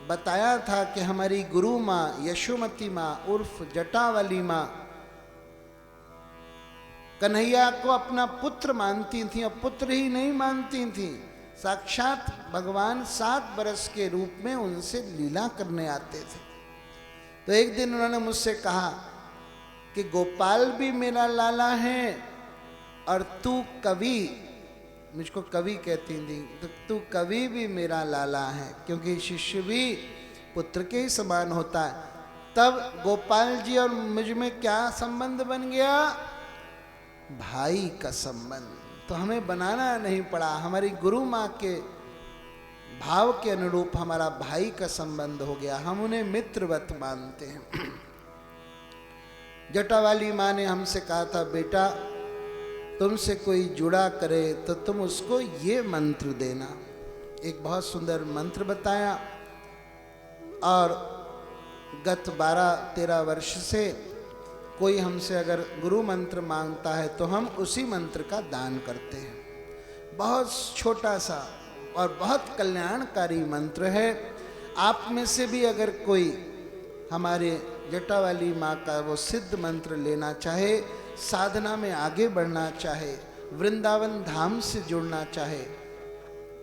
बताया था कि हमारी गुरु माँ यशोमती माँ उर्फ जटावाली माँ कन्हैया को अपना पुत्र मानती थी, और पुत्र ही नहीं मानती थी, साक्षात भगवान 7 बरस के रूप में उनसे लीला करने आते थे। तो एक दिन उन्होंने मुझसे कहा कि गोपाल भी मेरा लाला है और तू कवि, मुझको कवि कहती थी, तो तू कवि भी मेरा लाला है, क्योंकि शिष्य भी पुत्र के ही समान होता है। तब गोपाल जी और मुझ में क्या संबंध बन गया? भाई का संबंध। तो हमें बनाना नहीं पड़ा, हमारी गुरु माँ के भाव के अनुरूप हमारा भाई का संबंध हो गया, हम उन्हें मित्रवत मानते हैं। जटावाली माँ ने हमसे कहा था, बेटा तुमसे कोई जुड़ा करे तो तुम उसको ये मंत्र देना। एक बहुत सुंदर मंत्र बताया, और गत 12-13 वर्ष से कोई हमसे अगर गुरु मंत्र मांगता है तो हम उसी मंत्र का दान करते हैं। बहुत छोटा सा और बहुत कल्याणकारी मंत्र है। आप में से भी अगर कोई हमारे जटावाली माँ का वो सिद्ध मंत्र लेना चाहे, साधना में आगे बढ़ना चाहे, वृंदावन धाम से जुड़ना चाहे,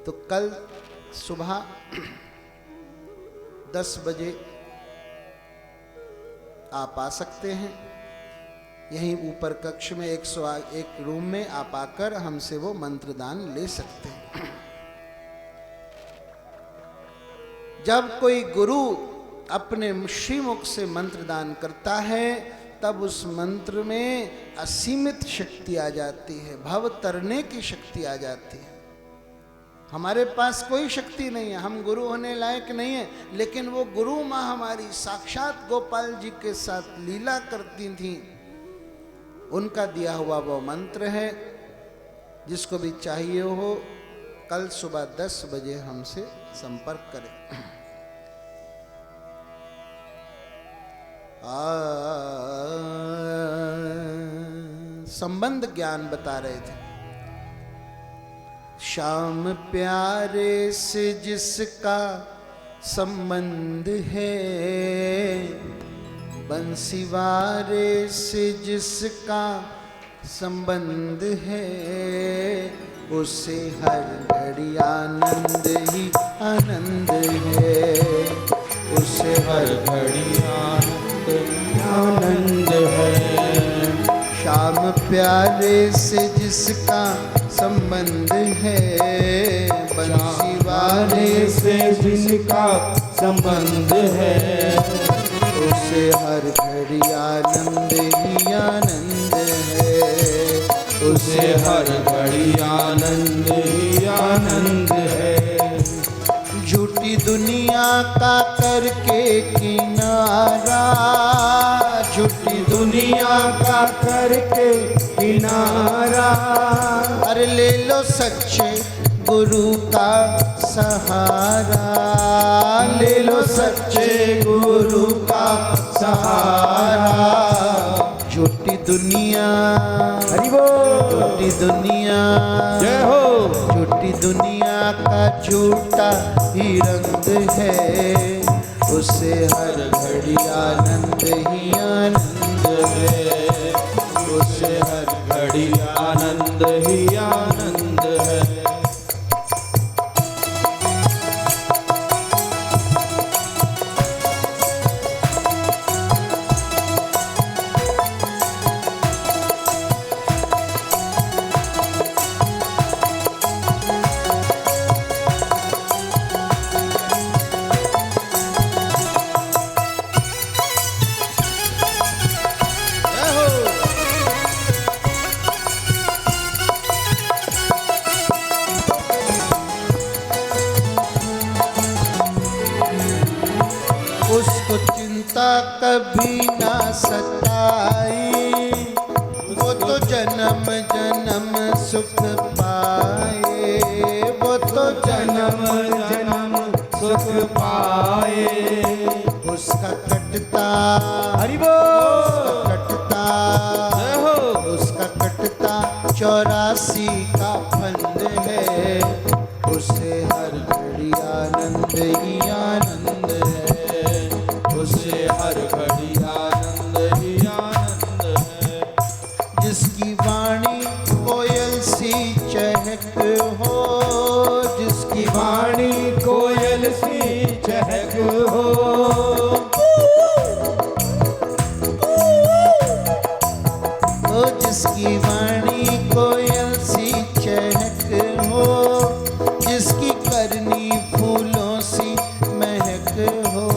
तो कल सुबह 10 बजे आप आ सकते हैं। यहीं ऊपर कक्ष में 101 रूम में आप आकर हमसे वो मंत्र दान ले सकते हैं। जब कोई गुरु अपने श्रीमुख से मंत्र दान करता है तब उस मंत्र में असीमित शक्ति आ जाती है, भव तरने की शक्ति आ जाती है। हमारे पास कोई शक्ति नहीं है, हम गुरु होने लायक नहीं है, लेकिन वो गुरु माँ हमारी साक्षात गोपाल जी के साथ लीला करती थी, उनका दिया हुआ वो मंत्र है। जिसको भी चाहिए हो कल सुबह 10 बजे हमसे संपर्क करें। संबंध ज्ञान बता रहे थे। श्याम प्यारे से जिसका संबंध है, बंसी वारे से जिसका संबंध है, उसे हर घड़ी आनंद ही आनंद है, उसे हर घड़ी आनंद है। श्याम प्यारे से जिसका संबंध है, बंसी वाले से जिसका संबंध है, उसे हर घड़ी आनंद ही आनंद है, उसे हर घड़ी आनंद ही आनंद है। झूठी दुनिया का करके किनारा, झूठी दुनिया का करके किनारा, अरे ले लो सच्चे गुरु का सहारा, ले लो सच्चे गुरु का सहारा। झूठी दुनिया, हरि बोल, झूठी दुनिया, जय हो। झूठी दुनिया का झूठा ही रंग है, उसे हर घड़ी आनंद ही आनंद है, उसे हर घड़ी आनंद ही आनंद है। उसको चिंता कभी ना सताई, वो तो जन्म जन्म सुख पाए, वो तो जन्म जन्म सुख पाए। उसका कटता, हरि बोल, कटता, उसका कटता 84 का फंद है, उसे हर घड़ी आनंद ही आनंद है, उसे हर घड़ी आनंद ही आनंद है। जिसकी वाणी कोयल सी चहक हो, जिसकी वाणी कोयल सी चहक हो, जिसकी वाणी कोयल सी चहक हो, जिसकी करनी फूलों सी महक हो,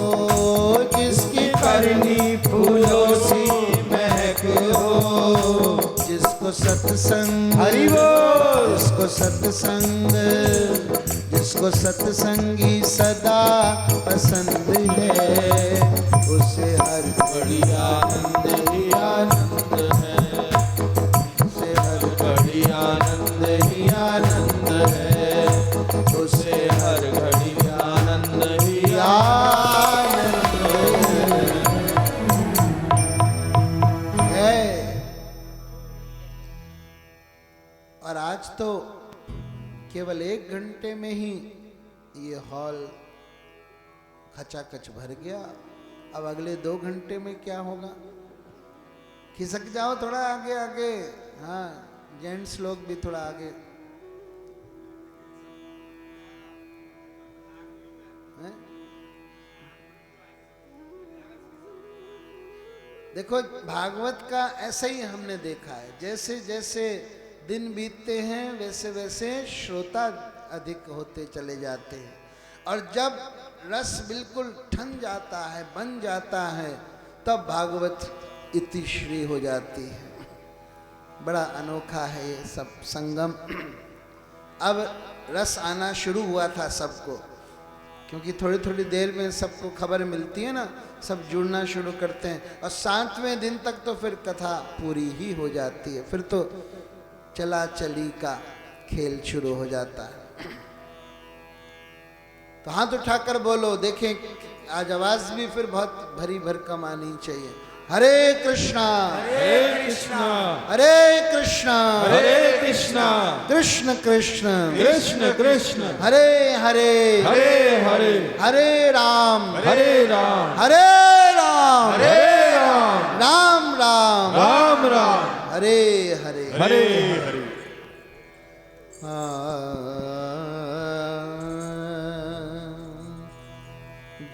जिसकी करनी फूलों सी महक हो। जिसको सत्संग हरि बोल। जिसको सत्संग, जिसको सत्संगी सदा पसंद है, उसे हर बड़ी आनंद ही आनंद है, उसे हर बड़ी आनंद ही आनंद है, उसे हर घड़ी आनंद ही आनंद है। और आज तो केवल 1 घंटे में ही ये हॉल खचाखच भर गया। अब अगले 2 घंटे में क्या होगा? खिसक जाओ थोड़ा आगे आगे। हाँ, जेंट्स लोग भी थोड़ा आगे। हैं? देखो, भागवत का ऐसा ही हमने देखा है, जैसे जैसे दिन बीतते हैं वैसे वैसे श्रोता अधिक होते चले जाते हैं, और जब रस बिल्कुल ठन जाता है, बन जाता है, तब भागवत इतिश्री हो जाती है। बड़ा अनोखा है ये सब संगम। अब रस आना शुरू हुआ था सबको, क्योंकि थोड़ी थोड़ी देर में सबको खबर मिलती है ना, सब जुड़ना शुरू करते हैं, और 7वें दिन तक तो फिर कथा पूरी ही हो जाती है। फिर तो चला चली का खेल शुरू हो जाता है। तो हाथ उठाकर बोलो, देखें आज आवाज भी फिर बहुत भरी भरकम आनी चाहिए। हरे कृष्णा हरे कृष्णा हरे कृष्णा हरे कृष्णा कृष्ण कृष्ण कृष्ण कृष्ण हरे हरे हरे हरे हरे राम हरे राम हरे राम हरे राम राम राम राम राम हरे हरे हरे हरे।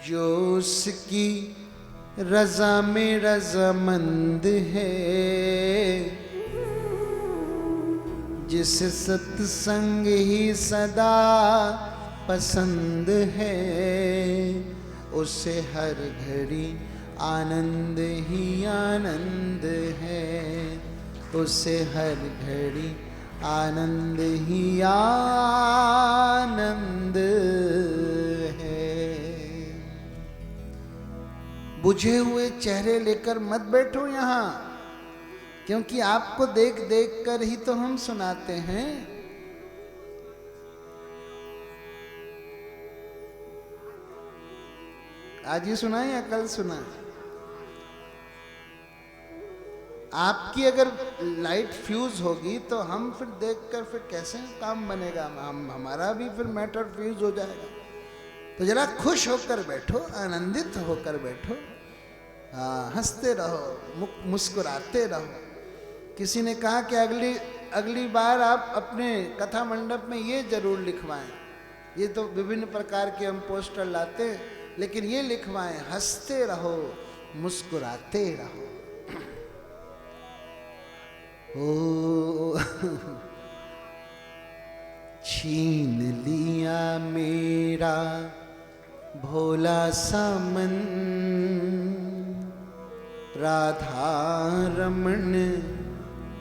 जो उसकी रजा में रजामंद है, जिस सत्संग ही सदा पसंद है, उसे हर घड़ी आनंद ही आनंद है, उसे हर घड़ी आनंद ही आनंद है। बुझे हुए चेहरे लेकर मत बैठो यहाँ, क्योंकि आपको देख देख कर ही तो हम सुनाते हैं। आज ही सुना या कल सुना? आपकी अगर लाइट फ्यूज होगी तो हम फिर देखकर फिर कैसे काम बनेगा? हमारा भी फिर मैटर फ्यूज हो जाएगा। तो जरा खुश होकर बैठो, आनंदित होकर बैठो, हाँ, हंसते रहो, मुस्कुराते रहो। किसी ने कहा कि अगली बार आप अपने कथा मंडप में ये जरूर लिखवाएं। ये तो विभिन्न प्रकार के हम पोस्टर लाते हैं, लेकिन ये लिखवाएं, हंसते रहो, मुस्कुराते रहो। ओ छीन लिया मेरा भोला सा मन, राधा रमण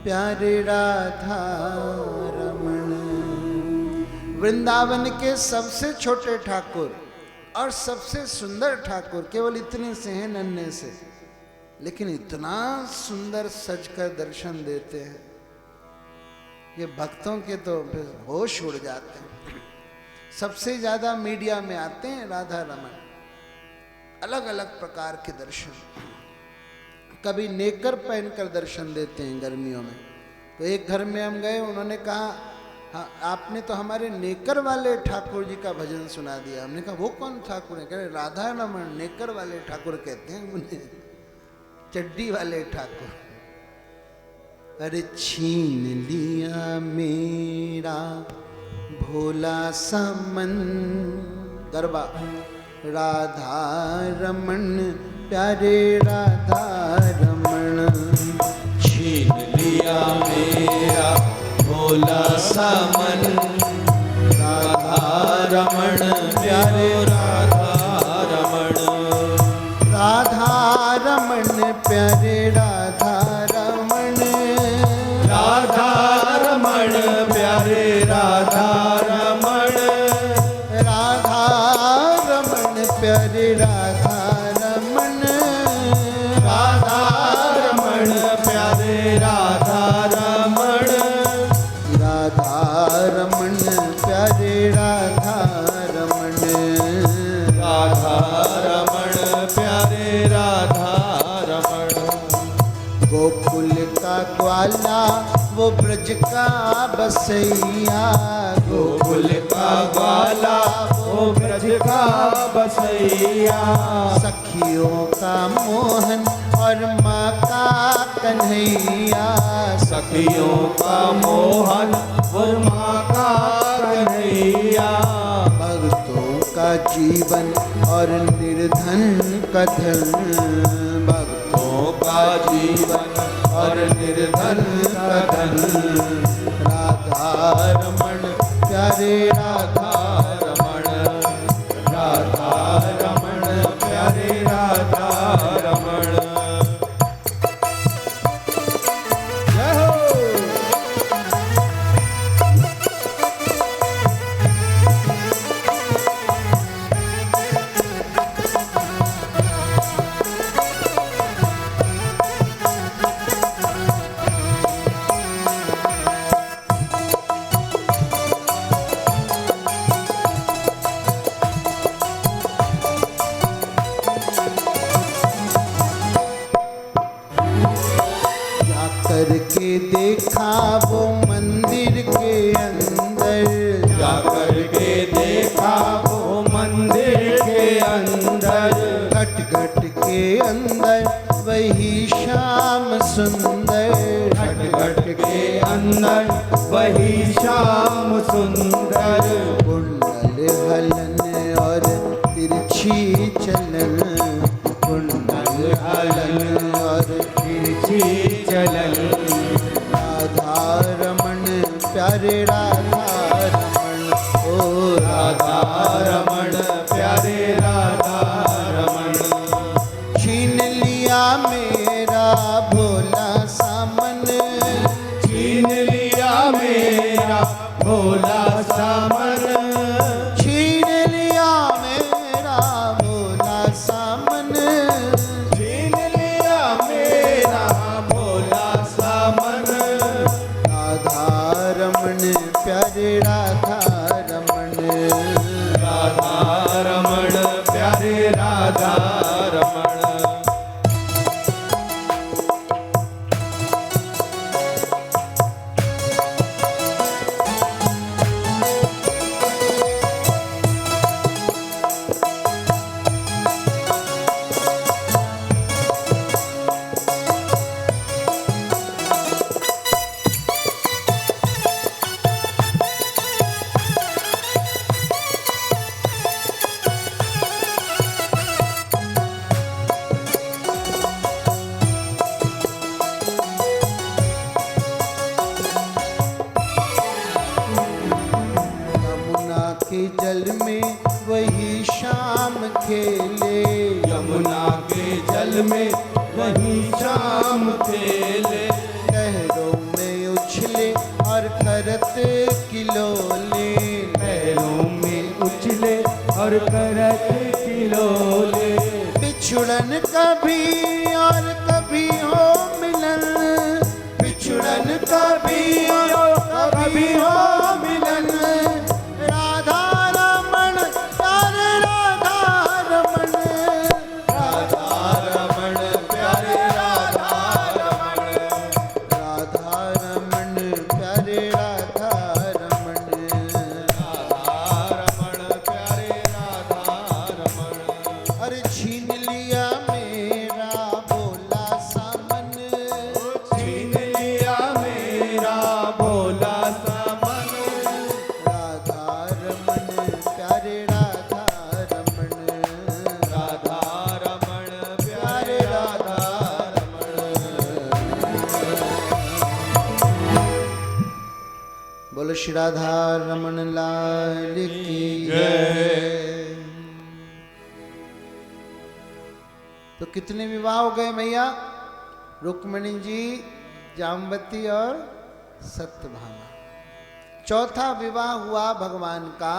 प्यारे राधा रमण। वृंदावन के सबसे छोटे ठाकुर और सबसे सुंदर ठाकुर केवल इतने से हैं, नन्हे से, लेकिन इतना सुंदर सजकर दर्शन देते हैं, ये भक्तों के तो होश उड़ जाते हैं। सबसे ज्यादा मीडिया में आते हैं राधा रमन, अलग अलग प्रकार के दर्शन। कभी नेकर पहनकर दर्शन देते हैं गर्मियों में, तो एक घर में हम गए, उन्होंने कहा हाँ आपने तो हमारे नेकर वाले ठाकुर जी का भजन सुना दिया। हमने कहा वो कौन ठाकुर है? कह रहे राधा रमन नेकर वाले ठाकुर कहते हैं उन्हें, चड्डी वाले ठाकुर। अरे छीन लिया मेरा भोला सा मन, गरबा राधा रमन प्यारे राधा रमन। छीन लिया मेरा भोला सा मन, राधा रमण प्यारे राधा रमण। राधा रमन प्यारे राधा रमन, राधा रमण प्यारे राधा रमण। राधा रमन प्यारे राधा रमन, राधा रमण प्यारे राधा रमण। राधा रमन प्यारे राधा रमन। राधा रमण प्यारे राधा रमण। गोकुल का ग्वाला वो ब्रज का बसैया, गोकुल का ग्वाला वो ब्रज का बसैया। सखियों का मोहन और माँ का कन्हैया, सखियों का मोहन और माँ का कन्हैया। भक्तों का जीवन और निर्धन का धन, भक्तों का जीवन और निर्धन का धन। राधा रमन प्यारे राधा रमण, राधा रमण प्यारे राधा रमण। जय हो। करके देखा वो मंदिर के अंदर, जाकर के देखा वो मंदिर के अंदर। घट घट के अंदर वही श्याम सुंदर, घट घट के अंदर वही श्याम सुंदर। कुंडल हलन और तिरछी चलन, कुंडल हलन और तिरछी चलन। राधा रमन प्यारे राधा रमन, ओ राधा रमण प्यारे राधा रमण। छीन लिया मेरा भोला सा मन, छीन लिया मेरा भोला सा मन। छीन लिया मेरा भोला सा मन, छीन लिया मेरा भोला सा मन। राधा रमन प्यारे राधा रमन। राधा रमण प्यारे राधा रमण। यमुना के जल में वही शाम खेले, यमुना के जल में वही शाम खेले। लहरों में उछले और करत किलोले, पैरों में उछले और करत किलोले। बिछुड़न कभी और कभी हो मिलन, बिछुड़न कभी और कभी हो मिलन। राधा रमन प्यारे राधा रमन, राधा रमण प्यारे राधा रमण। राधा रमन बोलो श्री राधा रमन लाल की जय। तो कितने विवाह हो गए भैया? रुक्मिणी जी, जाम्बती और सत्यभामा। चौथा विवाह हुआ भगवान का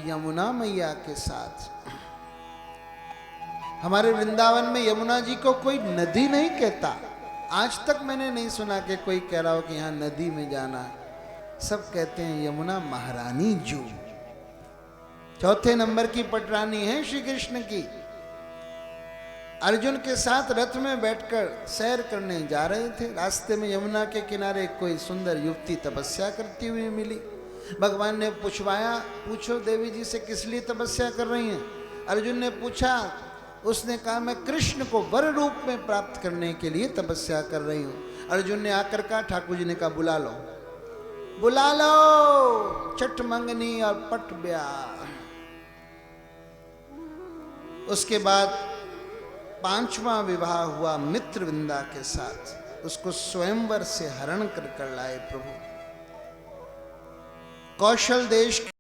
यमुना मैया के साथ। हमारे वृंदावन में यमुना जी को कोई नदी नहीं कहता। आज तक मैंने नहीं सुना कि कोई कह रहा हो कि यहाँ नदी में जाना है। सब कहते हैं यमुना महारानी जू। चौथे नंबर की पटरानी है श्री कृष्ण की। अर्जुन के साथ रथ में बैठकर सैर करने जा रहे थे। रास्ते में यमुना के किनारे कोई सुंदर युवती तपस्या करती हुई मिली। भगवान ने पूछवाया, पूछो देवी जी से किस लिए तपस्या कर रही हैं? अर्जुन ने पूछा। उसने कहा, मैं कृष्ण को वर रूप में प्राप्त करने के लिए तपस्या कर रही हूं। अर्जुन ने आकर कहा, ठाकुर जी ने कहा, बुला लो बुला लो, चट मंगनी और पट ब्याह। उसके बाद पांचवा विवाह हुआ मित्रविंदा के साथ। उसको स्वयंवर से हरण कर लाए प्रभु। कौशल देश